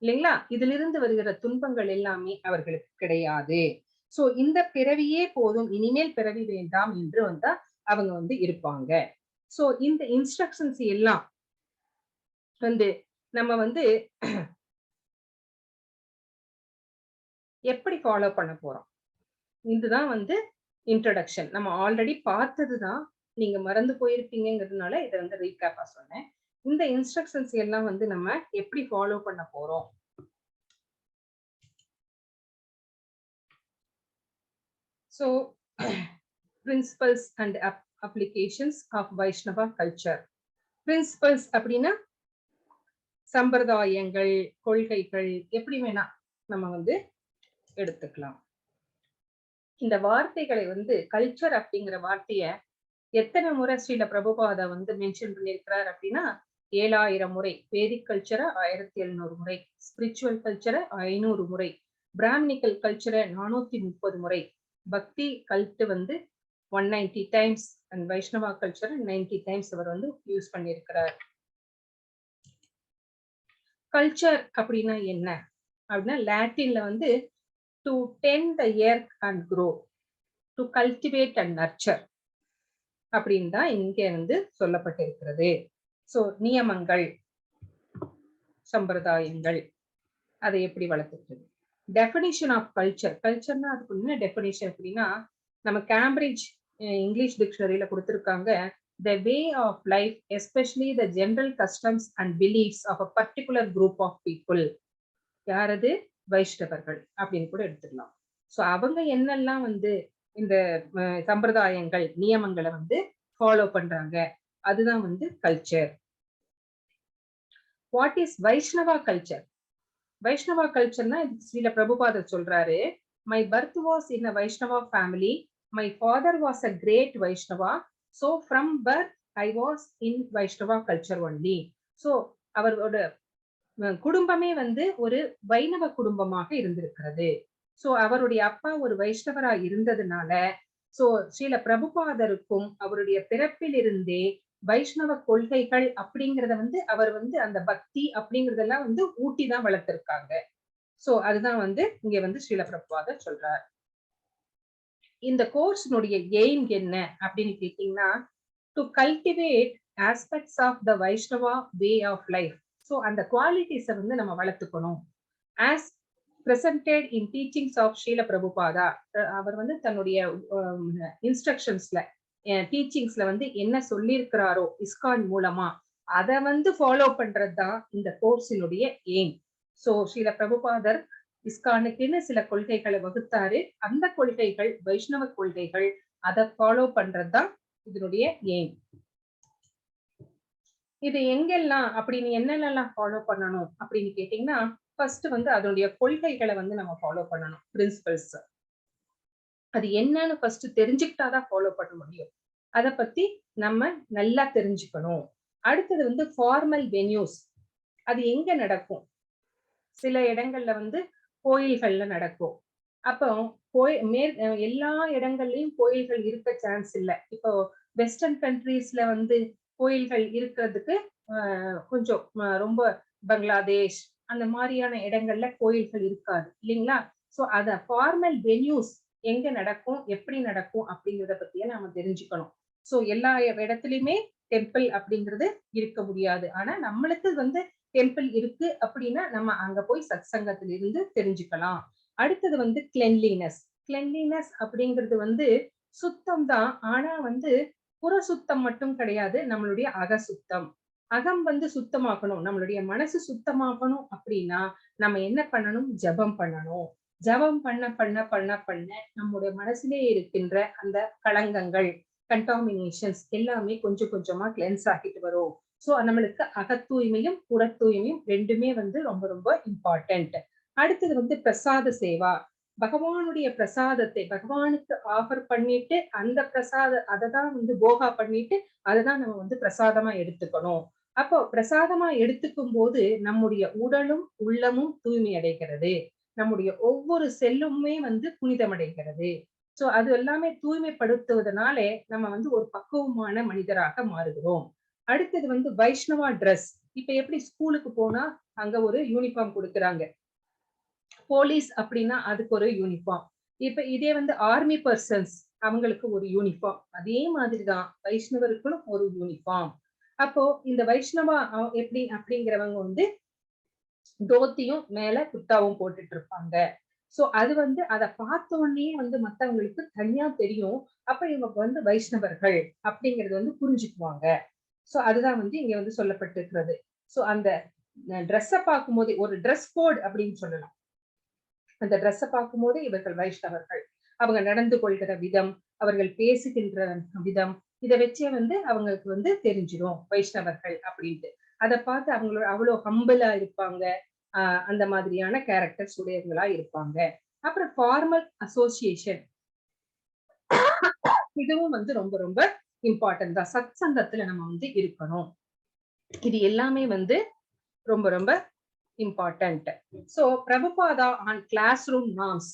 இல்லைங்களா, இதிலிருந்து வருகிற துன்பங்கள் எல்லாமே அவர்களுக்கு கிடையாது. சோ இந்த பிறவியே போதும், இனிமேல் பிறவி வேண்டாம் என்று அவங்க இருப்பாங்க. சோ இந்த இன்ஸ்ட்ரக்ஷன்ஸ் எல்லாம் நம்ம எப்படி ஃபாலோ பண்ண போறோம், இதுதான் இன்ட்ரோடக்ஷன். நம்ம ஆல்ரெடி பார்த்ததுதான், நீங்க மறந்து போயிருப்பீங்கிறதுனால இதை ரீகேப்பா சொன்னேன். இந்த இன்ஸ்ட்ரக்ஷன்ஸ் எல்லாம் நம்ம எப்படி ஃபாலோ பண்ண போறோம். So principles and applications of Vaishnava culture. Principles அப்படின்னா சம்பிரதாயங்கள், கொள்கைகள், எப்படி வேணா நம்ம எடுத்துக்கலாம். இந்த வார்த்தைகளை கல்ச்சர் அப்படிங்கிற வார்த்தைய எத்தனை முறை ஸ்ரீல பிரபுபாதா மென்ஷன் பண்ணியிருக்கிறார் அப்படின்னா 7000 முறை, வேதிக் கல்ச்சரை 1700 முறை, ஸ்பிரிச்சுவல் கல்ச்சரை 500 முறை, பிராமணிக்கல் கல்ச்சரை 430 முறை, bhakti cult 190 times and Vaishnava culture 90 times அவர் யூஸ் பண்ணியிருக்கிறார். கல்ச்சர் அப்படின்னா என்ன அப்படின்னா, லாட்டின்ல to tend the earth and grow, to cultivate and nurture அப்படின்னு தான் இங்க சொல்லப்பட்டிருக்கிறது. சோ நியமங்கள், சம்பிரதாயங்கள், அதை எப்படி வளர்த்துக்கிறது. டெஃபினிஷன் ஆஃப் கல்ச்சர், கல்ச்சர்னா அதுக்கு என்ன டெஃபினிஷன் அப்படின்னா, நம்ம கேம்பிரிட்ஜ் இங்கிலீஷ் டிக்ஷனரியில கொடுத்திருக்காங்க, the way of life, especially the general customs and beliefs of a particular group of people. யாரது, வைஷ்ணவர்கள் அப்படின்னு கூட எடுத்துக்கலாம். சோ அவங்க என்னெல்லாம் இந்த சம்பிரதாயங்கள், நியமங்களை ஃபாலோ பண்றாங்க, அதுதான் culture. What is Vaishnava culture? Vaishnava கல்ச்சர்னா ஸ்ரீல பிரபுபாதர் சொல்றாரு, my birth was in a Vaishnava family, my father was a great Vaishnava, so from birth I was in Vaishnava culture only. so அவரோட குடும்பமே ஒரு வைணவ குடும்பமாக இருந்திருக்கிறது. சோ அவருடைய அப்பா ஒரு வைஷ்ணவரா இருந்ததுனால, சோ ஸ்ரீல பிரபுபாதருக்கும் அவருடைய பிறப்பில் இருந்தே வைஷ்ணவ கொள்கைகள் அப்படிங்கறத அவர் அந்த பக்தி அப்படிங்கறதெல்லாம் ஊட்டி தான் வளர்த்திருக்காங்க. சோ அதுதான் இங்க ஸ்ரீல பிரபுபாதர் சொல்றார். இந்த கோர்ஸ்னுடைய எய்ம் என்ன அப்படின்னு கேட்டீங்கன்னா, to cultivate aspects of the Vaishnava way of life. So அந்த குவாலிட்டிஸை நம்ம வளர்த்துக்கணும். As presented in teachings of Srila Prabhupada, அவர் தன்னுடைய இன்ஸ்ட்ரக்ஷன்ஸ்ல, டீச்சிங்ஸ்ல என்ன சொல்லியிருக்கிறாரோ இஸ்கான் மூலமா, அதை ஃபாலோ பண்றதுதான் இந்த கோர்ஸினுடைய எய்ம். சோ ஸ்ரீல பிரபுபாதர் இஸ்கானுக்குன்னு சில கொள்கைகளை வகுத்தாரு, அந்த கொள்கைகள் வைஷ்ணவ கொள்கைகள், அதை ஃபாலோ பண்றதுதான் இதனுடைய எய்ம். இது எங்கெல்லாம் அப்படின்னு என்னெல்லாம் ஃபாலோ பண்ணணும் அப்படின்னு கேட்டீங்கன்னா, ஃபர்ஸ்ட் அதனுடைய கொள்கைகளை நம்ம ஃபாலோ பண்ணணும். பிரின்சிபல்ஸ் அது என்னன்னு ஃபர்ஸ்ட் தெரிஞ்சுக்கிட்டாதான் ஃபாலோ பண்ண முடியும். அதை பத்தி நம்ம நல்லா தெரிஞ்சுக்கணும். அடுத்தது ஃபார்மல் வென்யூஸ், அது எங்க நடக்கும்? சில இடங்கள்ல கோயில்கள்ல நடக்கும். அப்போ எல்லா இடங்கள்லயும் கோயில்கள் இருக்க சான்ஸ் இல்லை. இப்போ வெஸ்டர்ன் கண்ட்ரீஸ்ல கோயில்கள் இருக்கிறதுக்கு கொஞ்சம் ரொம்ப பங்களாதேஷ் அந்த மாதிரியான இடங்கள்ல கோயில்கள் இருக்காது இல்லைங்களா. சோ அத ஃபார்மல் வென்யூஸ் எங்க நடக்கும், எப்படி நடக்கும் அப்படிங்கிறத பத்தியே நாம தெரிஞ்சுக்கணும். சோ எல்லா இடத்துலயுமே டெம்பிள் அப்படிங்கிறது இருக்க முடியாது. ஆனா நம்மளுக்கு டெம்பிள் இருக்கு அப்படின்னா நம்ம அங்க போய் சத் சங்கத்துல இருந்து தெரிஞ்சுக்கலாம். அடுத்தது கிளென்லினஸ். கிளென்லினஸ் அப்படிங்கிறது சுத்தம் தான். ஆனா புற சுத்தம் மட்டும் கிடையாது, நம்மளுடைய அக சுத்தம். அகம் சுத்தமாக்கணும், நம்மளுடைய மனசு சுத்தமாக்கணும் அப்படின்னா நம்ம என்ன பண்ணணும்? ஜபம் பண்ணணும். ஜபம் பண்ண பண்ண பண்ண பண்ண நம்முடைய மனசிலே இருக்கின்ற அந்த களங்கங்கள், கண்டாமினேஷன்ஸ் எல்லாமே கொஞ்சம் கொஞ்சமா கிளென்ஸ் ஆகிட்டு வரும். சோ நம்மளுக்கு அகத்தூய்மையும் புற தூய்மையும் ரெண்டுமே வந்து ரொம்ப ரொம்ப இம்பார்ட்டன்ட். அடுத்தது வந்து பிரசாத சேவா. பகவானுடைய பிரசாதத்தை பகவானுக்கு ஆஃபர் பண்ணிட்டு அந்த அததான் வந்து போகா பண்ணிட்டு அததான் நம்ம வந்து பிரசாதமா எடுத்துக்கணும். அப்போ பிரசாதமா எடுத்துக்கும் போது நம்முடைய உடலும் உள்ளமும் தூய்மை அடைகிறது, நம்முடைய ஒவ்வொரு செல்லுமே வந்து புனிதமடைகிறது. சோ அது எல்லாமே தூய்மைப்படுத்துவதனாலே நம்ம வந்து ஒரு பக்குவமான மனிதராக மாறுகிறோம். அடுத்தது வந்து வைஷ்ணவா ட்ரெஸ். இப்ப எப்படி ஸ்கூலுக்கு போனா அங்க ஒரு யூனிஃபார்ம் கொடுக்குறாங்க, போலீஸ் அப்படின்னா அதுக்கு ஒரு யூனிஃபார்ம். இப்ப இதே வந்து ஆர்மி பர்சன்ஸ் அவங்களுக்கு ஒரு யூனிஃபார்ம், அதே மாதிரிதான் வைஷ்ணவருக்கும் ஒரு யூனிஃபார்ம். அப்போ இந்த வைஷ்ணவா எப்படி அப்படிங்கிறவங்க வந்து தோத்தியும் மேல குர்தாவும் போட்டுட்டு இருப்பாங்க. சோ அது வந்து அதை பார்த்த உடனே வந்து மத்தவங்களுக்கு தனியா தெரியும். அப்ப இவங்க வந்து வைஷ்ணவர்கள் அப்படிங்கறது வந்து புரிஞ்சுக்குவாங்க. சோ அதுதான் வந்து இங்க வந்து சொல்லப்பட்டிருக்கிறது. சோ அந்த ட்ரெஸ்ஸை பார்க்கும் போதே ஒரு ட்ரெஸ் கோட் அப்படின்னு சொல்லலாம். அந்த ட்ரெஸ்ஸை பார்க்கும் போதே இவர்கள் வைஷ்ணவர்கள். அவங்க நடந்து கொள்கிற விதம், அவர்கள் பேசுகின்ற விதம், இதை வச்சே வந்து அவங்களுக்கு வந்து தெரிஞ்சிடும் வைஷ்ணவர்கள் அப்படின்ட்டு. அதை பார்த்து அவங்களோட அவ்வளவு ஹம்பிளா இருப்பாங்க, அந்த மாதிரியான கேரக்டர்ஸ் உடையவங்களா இருப்பாங்க. அப்புறம் ஃபார்மல் அசோசியேஷன், இதுவும் வந்து ரொம்ப ரொம்ப இம்பார்ட்டன்ட் தான். சத் சங்கத்துல நம்ம வந்து இருக்கணும். இது எல்லாமே வந்து ரொம்ப ரொம்ப important. So Prabhupada on class room norms.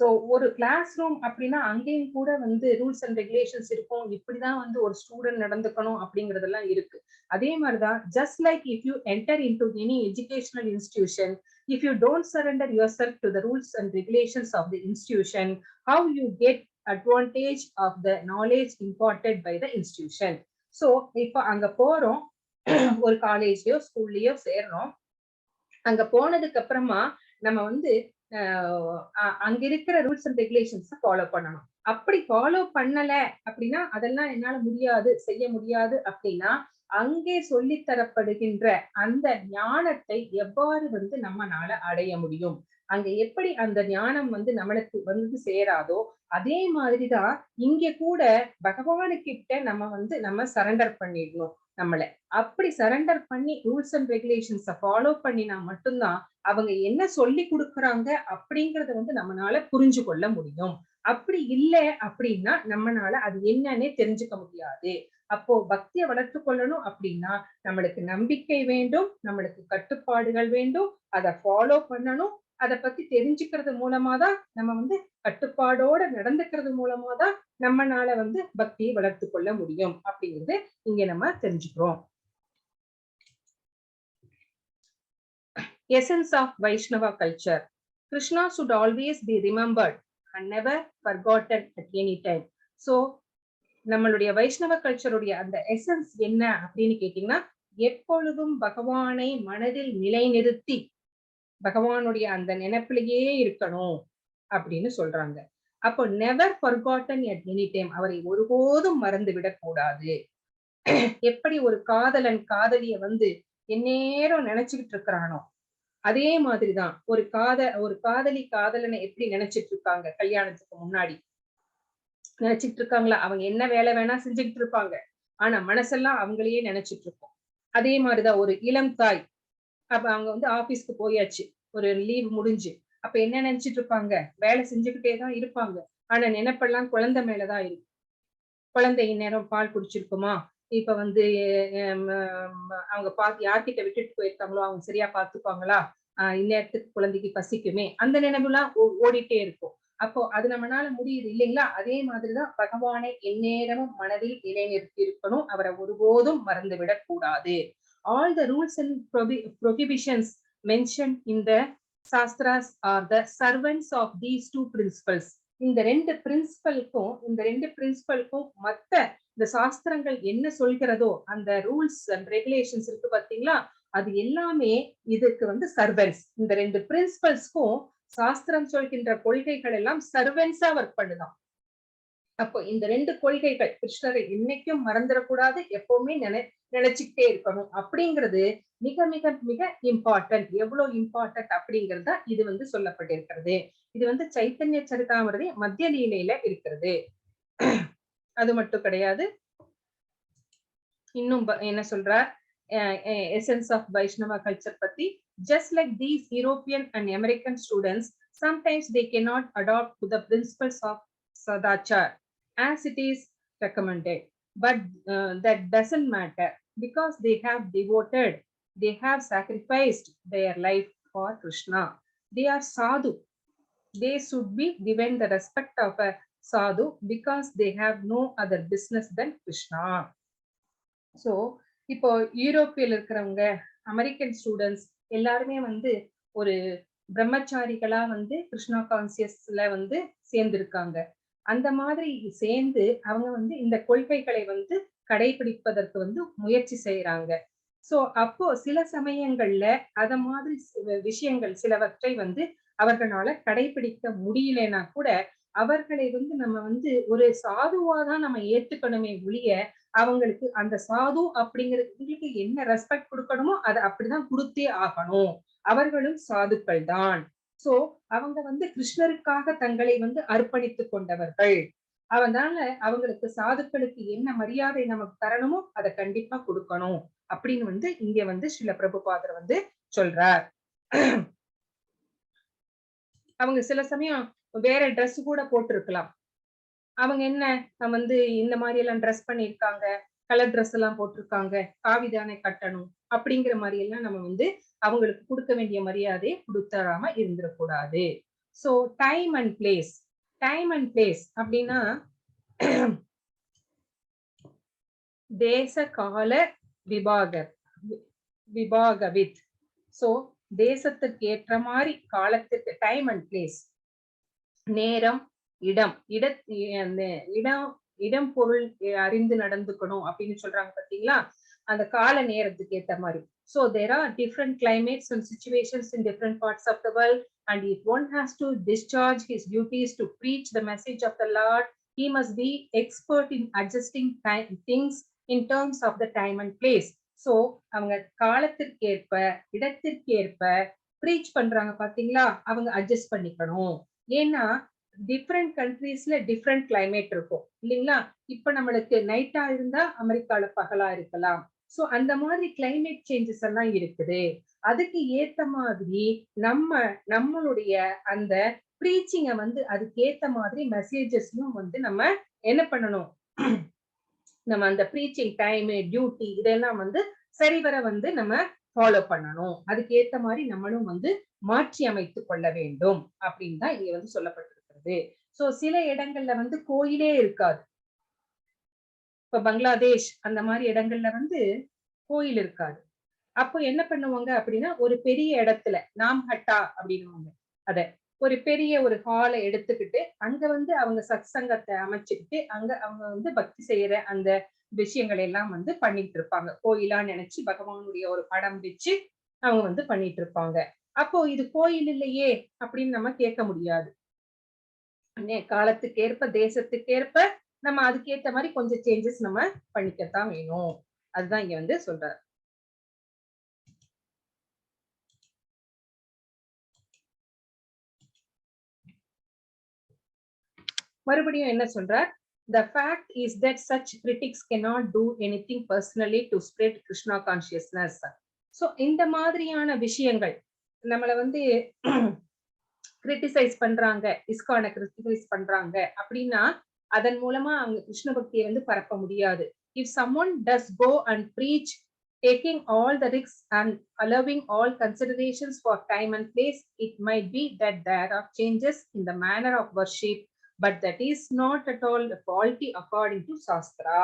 So ஒரு கிளாஸ் ரூம் அப்படின்னா அங்கேயும் கூட வந்து ரூல்ஸ் அண்ட் ரெகுலேஷன்ஸ் இருக்கும், இப்படிதான் வந்து ஒரு ஸ்டூடெண்ட் நடந்துக்கணும் அப்படிங்கறதெல்லாம் இருக்கு. அதே மாதிரிதான் just like if you enter into any educational institution, if you don't surrender your self to the rules and regulations of the institution, how you get advantage of the knowledge imparted by the institution. So இப்ப அங்க போறோம், ஒரு காலேஜ்லயோ ஸ்கூல்லயோ சேர்றோம். அங்க போனதுக்கு அப்புறமா நம்ம வந்து அங்க இருக்கிற ரூல்ஸ் அண்ட் ரெகுலேஷன்ஸ் ஃபாலோ பண்ணணும். அப்படி ஃபாலோ பண்ணல அப்படின்னா அதெல்லாம் என்னால முடியாது, செய்ய முடியாது அப்படின்னா அங்கே சொல்லித்தரப்படுகின்ற அந்த ஞானத்தை எவ்வாறு வந்து நம்மளால அடைய முடியும்? அங்க எப்படி அந்த ஞானம் வந்து நம்மளுக்கு வந்து சேராதோ அதே மாதிரிதான் இங்க கூட பகவானுக்கிட்ட நம்ம சரண்டர் பண்ணிடணும் நம்மள. அப்படி சரண்டர் பண்ணி ரூல்ஸ் அண்ட் ரெகுலேஷன்ஸை ஃபாலோ பண்ணினா மட்டும்தான் அவங்க என்ன சொல்லி கொடுக்குறாங்க அப்படிங்கறத வந்து நம்மளால புரிஞ்சு கொள்ள முடியும். அப்படி இல்லை அப்படின்னா நம்மளால அது என்னன்னே தெரிஞ்சுக்க முடியாது. அப்போ பக்தியை வளர்த்து கொள்ளணும் அப்படின்னா நம்மளுக்கு நம்பிக்கை வேண்டும், நம்மளுக்கு கட்டுப்பாடுகள் வேண்டும், அதை ஃபாலோ பண்ணணும். அதை பத்தி தெரிஞ்சுக்கிறது மூலமா தான் நம்ம வந்து கட்டுப்பாடோட நடந்துக்கிறது மூலமா தான் நம்மனால வந்து பக்தியை வளர்த்து கொள்ள முடியும் அப்படிங்கிறது இங்க நம்ம தெரிஞ்சுக்கிறோம். Essence of Vaishnava culture. Krishna should always be remembered and never forgotten at any time. So நம்மளுடைய வைஷ்ணவ கல்ச்சருடைய அந்த எசன்ஸ் என்ன அப்படின்னு கேட்டீங்கன்னா, எப்பொழுதும் பகவானை மனதில் நிலைநிறுத்தி பகவானுடைய அந்த நினைப்பிலேயே இருக்கணும் அப்படின்னு சொல்றாங்க. அப்போ never forgotten at any time, அவரை ஒருபோதும் மறந்து விடக்கூடாது. எப்படி ஒரு காதலன் காதலிய வந்து எந்நேரம் நினைச்சுக்கிட்டு இருக்கிறானோ அதே மாதிரிதான் ஒரு காதலி காதலனை எப்படி நினைச்சிட்டு இருக்காங்க, கல்யாணத்துக்கு முன்னாடி நினைச்சிட்டு இருக்காங்களா? அவங்க என்ன வேலை வேணா செஞ்சுக்கிட்டு இருப்பாங்க, ஆனா மனசெல்லாம் அவங்களையே நினைச்சிட்டு இருக்கோம். அதே மாதிரிதான் ஒரு இளம் தாய், அப்ப அவங்க வந்து ஆபீஸ்க்கு போயாச்சு, ஒரு லீவ் முடிஞ்சு, அப்ப என்ன நினைச்சிட்டு இருப்பாங்க? வேலை செஞ்சுக்கிட்டே தான் இருப்பாங்க, ஆனா நினைப்பெல்லாம் குழந்தை மேலதான் இருக்கு. குழந்தை இந்நேரம் பால் குடிச்சிருக்குமா, இப்ப வந்து அவங்க யார்கிட்ட விட்டுட்டு போயிருக்காங்களோ அவங்க சரியா பாத்துப்பாங்களா, இந்நேரத்துக்கு குழந்தைக்கு பசிக்குமே, அந்த நினைவுலாம் ஓடிட்டே இருக்கும். அப்போ அது நம்மளால முடியுது இல்லைங்களா? அதே மாதிரிதான் பகவானை எந்நேரமும் மனதில் நிலைநிறுத்தி இருக்கணும், அவரை ஒருபோதும் மறந்து விடக்கூடாது. All the rules and prohibitions mentioned in the Shastras are the servants of these two principles. இந்த ரெண்டு பிரின்சிபலுக்கும் மத்த இந்த சாஸ்திரங்கள் என்ன சொல்கிறதோ அந்த ரூல்ஸ் அண்ட் ரெகுலேஷன்ஸ் இருக்கு பாத்தீங்களா, அது எல்லாமே இதுக்கு வந்து சர்வன்ஸ். இந்த ரெண்டு பிரின்சிபல்ஸ்க்கும் சாஸ்திரம் சொல்கின்ற கொள்கைகள் எல்லாம் சர்வன்ஸா ஒர்க் பண்ணுதான். அப்போ இந்த ரெண்டு கொள்கைகள் கிருஷ்ணரை இன்னைக்கும் மறந்துடக்கூடாது, எப்பவுமே நினைச்சுக்கிட்டே இருக்கணும் அப்படிங்கிறது மிக மிக மிக இம்பார்ட்டன்ட். எவ்வளவு இம்பார்ட்டன்ட் அப்படிங்கறத இது வந்து சொல்லப்பட்டிருக்கிறது. இது வந்து சைத்தன்ய சரிதாமிரதி மத்திய லீலையில இருக்கிறது. அது மட்டும் கிடையாது, இன்னும் என்ன சொல்றார், essence of Vaishnava culture patti. Just like these European and American students, sometimes they cannot adopt to the principles of Sadhachar as it is recommended. But that doesn't matter because they have devoted, they have sacrificed their life for Krishna. They are sadhu. They should be given the respect of a sadhu because they have no other business than Krishna. So இப்போ யூரோப்பியல் இருக்கிறவங்க, American students எல்லாருமே வந்து ஒரு பிரம்மச்சாரிகளா வந்து கிருஷ்ணா கான்சியஸ்ல வந்து சேர்ந்திருக்காங்க. அந்த மாதிரி சேர்ந்து அவங்க வந்து இந்த கொள்கைகளை வந்து கடைபிடிப்பதற்கு வந்து முயற்சி செய்யறாங்க. சோ அப்போ சில சமயங்கள்ல அத மாதிரி விஷயங்கள் சிலவற்றை வந்து அவர்களால கடைபிடிக்க முடியலன்னா கூட அவர்களை வந்து நம்ம வந்து ஒரு சாதுவாதான் நம்ம ஏத்துக்கணுமே ஒழிய அவங்களுக்கு அந்த சாது அப்படிங்கிறதுக்கு என்ன ரெஸ்பெக்ட் கொடுக்கணுமோ அதை அப்படிதான் கொடுத்தே ஆகணும். அவர்களும் சாதுக்கள் தான். சோ அவங்க வந்து கிருஷ்ணருக்காக தங்களை வந்து அர்ப்பணித்துக் கொண்டவர்கள். அதனால அவங்களுக்கு சாதுக்களுக்கு என்ன மரியாதை நமக்கு தரணுமோ அதை கண்டிப்பா கொடுக்கணும் அப்படின்னு வந்து இங்க வந்து ஸ்ரீல பிரபுபாதர் வந்து சொல்றார். அவங்க சில சமயம் வேற ட்ரெஸ் கூட போட்டிருக்கலாம். அவங்க என்ன வந்து இந்த மாதிரி எல்லாம் ட்ரெஸ் பண்ணிருக்காங்க, கலர் ட்ரெஸ் எல்லாம் போட்டிருக்காங்க, காவிதானே கட்டணும் அப்படிங்கிற மாதிரி எல்லாம் நம்ம வந்து அவங்களுக்கு கொடுக்க வேண்டிய மரியாதையை கொடுத்தராம இருந்துடக்கூடாது. So time and place. Time and place அப்படின்னா தேச கால விபாகவித். சோ தேசத்துக்கு ஏற்ற மாதிரி காலத்துக்கு டைம் அண்ட் பிளேஸ், நேரம் இடம், இடம் பொருள் அறிந்து நடந்துக்கணும் அப்படின்னு சொல்றாங்க பாத்தீங்களா, அந்த கால நேரத்துக்கு ஏத்த மாதிரி. So there are different climates and situations in different parts of the world, and if one has to discharge his duties to preach the message of the Lord, he must be expert in adjusting things in terms of the time and place. So அவங்க காலத்திற்கு ஏற்ப இடத்திற்கு ஏற்ப preach பண்றாங்க பாத்தீங்களா, அவங்க adjust பண்ணிக்கணும். ஏன்னா டிஃப்ரெண்ட் கண்ட்ரீஸ்ல டிஃப்ரெண்ட் கிளைமேட் இருக்கும் இல்லைங்களா. இப்ப நம்மளுக்கு நைட்டா இருந்தா அமெரிக்கால பகலா இருக்கலாம். சோ அந்த மாதிரி கிளைமேட் சேஞ்சஸ் எல்லாம் இருக்குது. அதுக்கு ஏத்த மாதிரி நம்மளுடைய அந்த ப்ரீச்சிங்க வந்து அதுக்கு ஏத்த மாதிரி மெசேஜஸையும் வந்து நம்ம என்ன பண்ணணும், நம்ம அந்த ப்ரீச்சிங் டைம், டியூட்டி இதெல்லாம் வந்து சரிவர வந்து நம்ம ஃபாலோ பண்ணணும். அதுக்கு ஏத்த மாதிரி நம்மளும் வந்து மாற்றி அமைத்துக் கொள்ள வேண்டும் அப்படின்னு தான் இங்க வந்து சொல்லப்பட்டிருக்கிறது. சோ சில இடங்கள்ல வந்து கோயிலே இருக்காது. இப்ப பங்களாதேஷ் அந்த மாதிரி இடங்கள்ல வந்து கோயில் இருக்காது. அப்போ என்ன பண்ணுவாங்க அப்படின்னா ஒரு பெரிய இடத்துல நாம்ஹட்டா அப்படின்னுவாங்க, அத ஒரு பெரிய ஒரு ஹாலை எடுத்துக்கிட்டு அங்க வந்து அவங்க சத் சங்கத்தை அமைச்சுக்கிட்டு அங்க அவங்க வந்து பக்தி செய்யற அந்த விஷயங்கள் எல்லாம் வந்து பண்ணிட்டு இருப்பாங்க. கோயிலா நினைச்சு பகவானுடைய ஒரு படம் வச்சு அவங்க வந்து பண்ணிட்டு இருப்பாங்க. அப்போ இது கோயில் இல்லையே அப்படின்னு நம்ம கேட்க முடியாது. காலத்துக்கு ஏற்ப தேசத்துக்கு ஏற்ப நம்ம அதுக்கேத்த மாதிரி கொஞ்சம் சேஞ்சஸ் நம்ம பண்ணிக்கத்தான் வேணும். அதுதான் இங்க வந்து சொல்றாரு. மறுபடியும் என்ன சொல்றார், the fact is that such critics cannot do anything personally to spread Krishna consciousness. so இந்த மாதிரியான விஷயங்கள் நம்மள வந்து கிரிட்டிசைஸ் பண்றாங்க, இஸ்கானை கிரிட்டிசைஸ் பண்றாங்க அப்படின்னா அதன் மூலமா அவங்க கிருஷ்ண பக்தியை வந்து பரப்ப முடியாது. if someone does go and preach taking all the risks and allowing all considerations for time and place, it might be that there are changes in the manner of worship, but that is not at all faulty according to Shastra.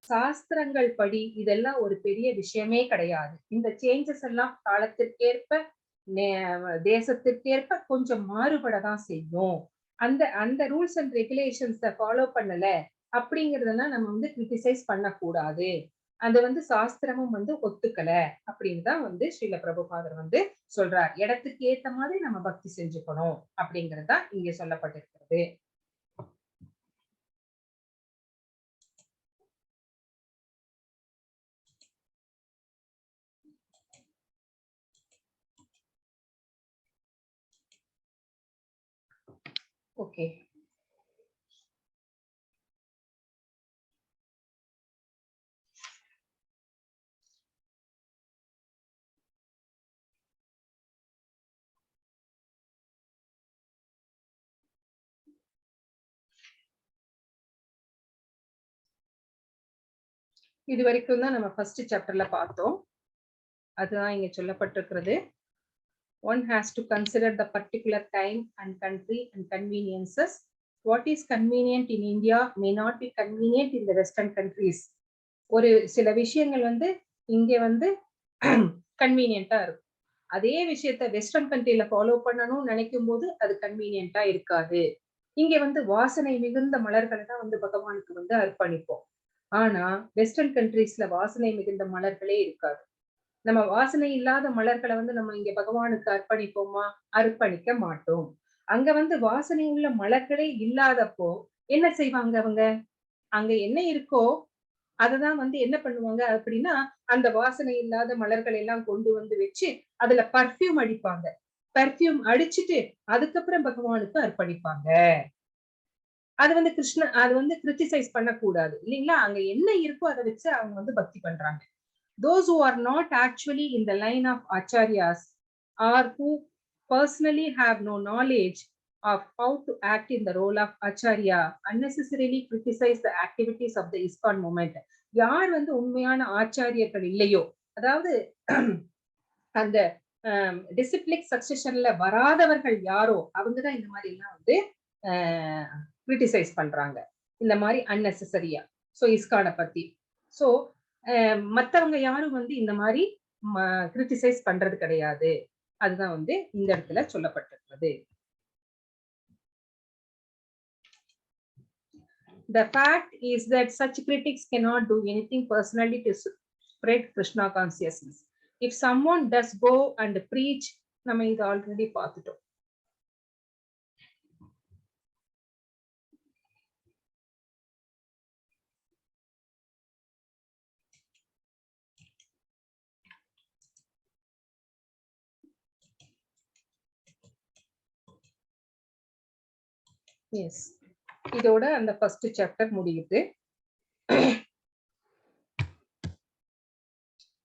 சாஸ்திரங்கள் படி இதெல்லாம் ஒரு பெரிய விஷயமே கிடையாது. இந்த changes எல்லாம் காலத்திற்கேற்ப தேசத்திற்கேற்ப கொஞ்சம் மாறுபடதான் செய்யும். அந்த ரூல்ஸ் அண்ட் ரெகுலேஷன்ஸை ஃபாலோ பண்ணல அப்படிங்கறதெல்லாம் நம்ம வந்து கிரிட்டிசைஸ் பண்ணக்கூடாது. அது வந்து சாஸ்திரமும் வந்து ஒத்துக்கல அப்படின்னு தான் வந்து ஸ்ரீல பிரபுபாதர் வந்து சொல்றார். இடத்துக்கு ஏத்த மாதிரி நம்ம பக்தி செஞ்சுக்கணும் அப்படிங்கறது தான் இங்க சொல்லப்பட்டிருக்கிறது. ஓகே. இது வரைக்கும் தான் நம்ம ஃபர்ஸ்ட் சாப்டர்ல பார்த்தோம். அதுதான் இங்க சொல்லப்பட்டிருக்கிறது. One has to consider the particular time and country and conveniences. What is convenient in India may not be convenient in the Western countries. ஒரு சில விஷயங்கள் வந்து இங்க வந்து கன்வீனியன்ட்டா இருக்கும். அதே விஷயத்த வெஸ்டர்ன் கண்ட்ரில ஃபாலோ பண்ணணும்னு நினைக்கும் போது அது கன்வீனியன்ட்டா இருக்காது. இங்க வந்து வாசனை மிகுந்த மலர்களை தான் வந்து பகவானுக்கு வந்து அர்ப்பணிப்போம். ஆனா வெஸ்டர்ன் கண்ட்ரீஸ்ல வாசனை மிகுந்த மலர்களே இருக்காது. நம்ம வாசனை இல்லாத மலர்களை வந்து நம்ம இங்க பகவானுக்கு அர்ப்பணிப்போமா? அர்ப்பணிக்க மாட்டோம். அங்க வந்து வாசனை உள்ள மலர்களே இல்லாதப்போ என்ன செய்வாங்க அவங்க? அங்க என்ன இருக்கோ அததான் வந்து என்ன பண்ணுவாங்க அப்படின்னா, அந்த வாசனை இல்லாத மலர்கள் எல்லாம் கொண்டு வந்து வச்சு அதுல பர்ஃப்யூம் அடிப்பாங்க. பர்ஃப்யூம் அடிச்சுட்டு அதுக்கப்புறம் பகவானுக்கு அர்ப்பணிப்பாங்க. அது வந்து அது வந்து கிரிட்டிசைஸ் பண்ணக்கூடாது இல்லைங்களா? அங்க என்ன இருக்கோ அதை வச்சு அவங்க வந்து பக்தி பண்றாங்க. Those who are not actually in the line of acharyas or who personally have no knowledge of how to act in the role of acharya unnecessarily criticize the activities of the ISKCON movement. யார் வந்து உண்மையான ஆச்சாரியர்கள் இல்லையோ, அதாவது அந்த டிசிப்ளிக் சக்சஷன்ல வராதவர்கள் யாரோ அவங்கதான் இந்த மாதிரி எல்லாம் வந்து கிரிட்டிசைஸ் பண்றாங்க இந்த மாதிரி அன்னெசரியா. சோ இஸ்கானை பத்தி சோ மத்தவங்க யாரும் வந்து இந்த மாதிரி கிரிட்டிசைஸ் பண்றது கிடையாது. அதுதான் வந்து இந்த இடத்துல சொல்லப்பட்டிருக்கிறது. The fact is that such critics cannot do anything personally to spread Krishna consciousness. If someone does go and preach, நம்ம இது ஆல்ரெடி பார்த்துட்டோம். எஸ், இதோட அந்த ஃபர்ஸ்ட் சாப்டர் முடியுது.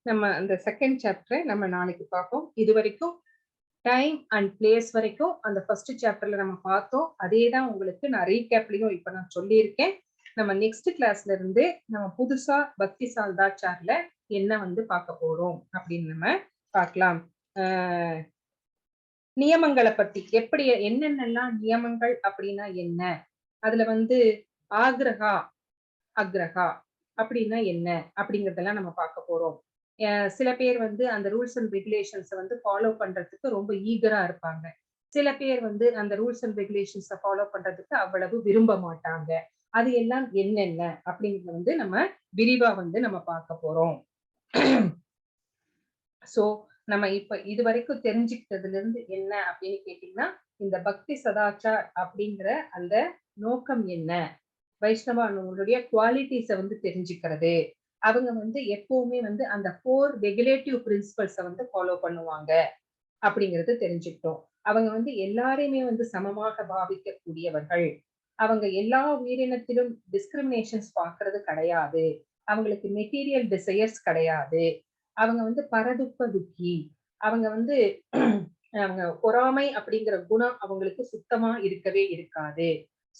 நம்ம அந்த செகண்ட் சாப்டரை நம்ம நாளைக்கு பார்ப்போம். இது வரைக்கும் டைம் அண்ட் பிளேஸ் வரைக்கும் அந்த ஃபர்ஸ்ட் சாப்டர்ல நம்ம பார்த்தோம். அதே தான் உங்களுக்கு நான் ரீகேப்லயும் இப்ப நான் சொல்லியிருக்கேன். நம்ம நெக்ஸ்ட் கிளாஸ்ல இருந்து நம்ம புதுசா பக்தி சால்தாச்சார்ல என்ன வந்து பார்க்க போறோம் அப்படின்னு நம்ம பார்க்கலாம். நியமங்களை பத்தி எப்படி என்னென்னலாம் நியமங்கள் அப்படின்னா என்ன, அதுல வந்து ஆக்ரஹா அக்ரஹா அப்படின்னா என்ன அப்படிங்கறதெல்லாம் நம்ம பார்க்க போறோம். சில பேர் வந்து அந்த ரூல்ஸ் அண்ட் ரெகுலேஷன்ஸ் வந்து ஃபாலோ பண்றதுக்கு ரொம்ப ஈகரா இருப்பாங்க. சில பேர் வந்து அந்த ரூல்ஸ் அண்ட் ரெகுலேஷன்ஸை ஃபாலோ பண்றதுக்கு அவ்வளவு விரும்ப மாட்டாங்க. அது எல்லாம் என்னென்ன அப்படிங்கறத வந்து நம்ம விரிவா வந்து நம்ம பார்க்க போறோம். சோ நம்ம இப்ப இது வரைக்கும் தெரிஞ்சுக்கிட்டதுல இருந்து என்ன அப்படின்னு கேட்டீங்கன்னா, இந்த பக்தி சதாச்சார் அப்படிங்கிற அந்த நோக்கம் என்ன, வைஷ்ணவனுடைய குவாலிட்டிஸை வந்து தெரிஞ்சுக்கிறது. அவங்க வந்து எப்பவுமே வந்து அந்த 4 ரெகுலேட்டிவ் பிரின்சிபல்ஸை வந்து ஃபாலோ பண்ணுவாங்க அப்படிங்கிறது தெரிஞ்சுக்கிட்டோம். அவங்க வந்து எல்லாரையுமே வந்து சமமாக பாவிக்கக்கூடியவர்கள். அவங்க எல்லா உயிரினத்திலும் டிஸ்கிரிமினேஷன்ஸ் பார்க்கறது கிடையாது. அவங்களுக்கு மெட்டீரியல் டிசையர்ஸ் கிடையாது. அவங்க வந்து பரதுக்க துக்கி. அவங்க வந்து அவங்க பொறாமை அப்படிங்கிற குணம் அவங்களுக்கு சுத்தமா இருக்கவே இருக்காது.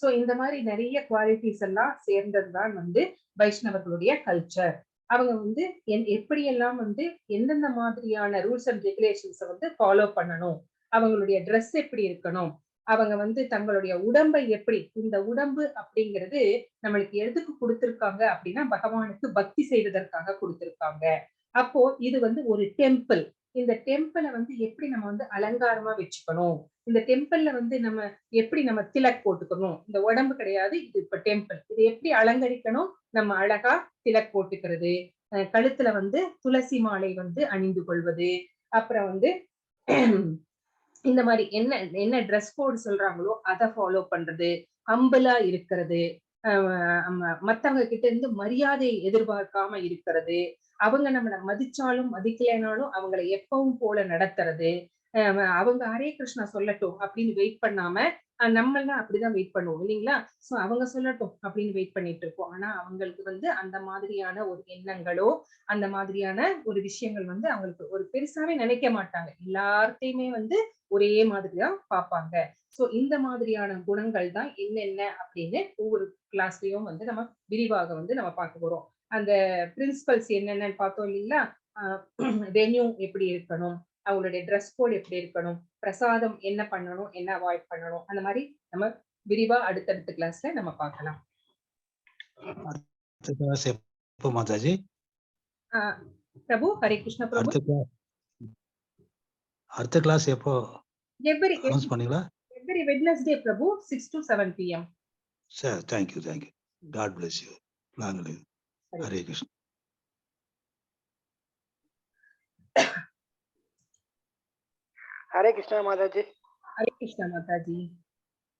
சோ இந்த மாதிரி நிறைய குவாலிட்டிஸ் எல்லாம் சேர்ந்ததுதான் வந்து வைஷ்ணவர்களுடைய கல்ச்சர். அவங்க வந்து எப்படியெல்லாம் வந்து எந்தெந்த மாதிரியான ரூல்ஸ் அண்ட் ரெகுலேஷன்ஸை வந்து ஃபாலோ பண்ணணும், அவங்களுடைய ட்ரெஸ் எப்படி இருக்கணும், அவங்க வந்து தங்களுடைய உடம்பை எப்படி, இந்த உடம்பு அப்படிங்கிறது நம்மளுக்கு எதுக்கு கொடுத்திருக்காங்க அப்படின்னா பகவானுக்கு பக்தி செய்வதற்காக கொடுத்திருக்காங்க. அப்போ இது வந்து ஒரு டெம்பிள். இந்த டெம்பிளை வந்து எப்படி நம்ம வந்து அலங்காரமா வச்சுக்கணும், இந்த டெம்பிள்ல வந்து நம்ம எப்படி நம்ம திலக் போட்டுக்கணும், இந்த உடம்பு கிடையாது இது இப்ப டெம்பிள், இது எப்படி அலங்கரிக்கணும், நம்ம அழகா திலக் போட்டுக்கிறது, கழுத்துல வந்து துளசி மாலை வந்து அணிந்து கொள்வது, அப்புறம் வந்து இந்த மாதிரி என்ன என்ன ட்ரெஸ் கோட் சொல்றாங்களோ அதை ஃபாலோ பண்றது, ஹம்பிளா இருக்கிறது, மத்தவங்க கிட்ட இருந்து மரியாதையை எதிர்பார்க்காம இருக்கிறது, அவங்க நம்மளை மதிச்சாலும் மதிக்கலைனாலும் அவங்களை எப்பவும் போல நடத்துறது, அவங்க ஹரே கிருஷ்ணா சொல்லட்டும் அப்படின்னு வெயிட் பண்ணாம நம்மளாம் அப்படிதான் வெயிட் பண்ணுவோம் இல்லைங்களா? சோ அவங்க சொல்லட்டும் அப்படின்னு வெயிட் பண்ணிட்டு இருப்போம். ஆனா அவங்களுக்கு வந்து அந்த மாதிரியான ஒரு எண்ணங்களோ அந்த மாதிரியான ஒரு விஷயங்கள் வந்து அவங்களுக்கு ஒரு பெருசாவே நினைக்க மாட்டாங்க. எல்லாத்தையுமே வந்து ஒரே மாதிரிதான் பார்ப்பாங்க. சோ இந்த மாதிரியான குணங்கள் தான் என்னென்ன அப்படின்னு ஒவ்வொரு கிளாஸ்லயும் வந்து நம்ம விரிவாக வந்து நம்ம பார்க்க போறோம். அந்த பிரின்சிபல்ஸ் என்னென்னு பார்த்தோம் இல்லைங்களா? வென்யூ எப்படி இருக்கணும், அவங்களுடைய ட்ரெஸ் கோட் எப்படி இருக்கணும், பிரசாதம் என்ன பண்ணணும், என்ன அவாய்ட் பண்ணணும், அந்த மாதிரி நம்ம விரிவா அடுத்தடுத்த கிளாஸ்ல நம்ம பார்க்கலாம். அடுத்த கிளாஸ் எப்போ மாதாஜி? பிரபு, ஹரே கிருஷ்ண பிரபு. அடுத்த கிளாஸ் எப்போ அனௌன்ஸ் பண்ணீங்களா? Every Wednesday Prabhu 6 to 7 pm. சரி, thank you. God bless you. Long live. Hare Krishna. Hare Krishna Mataji. Hare Krishna Mataji.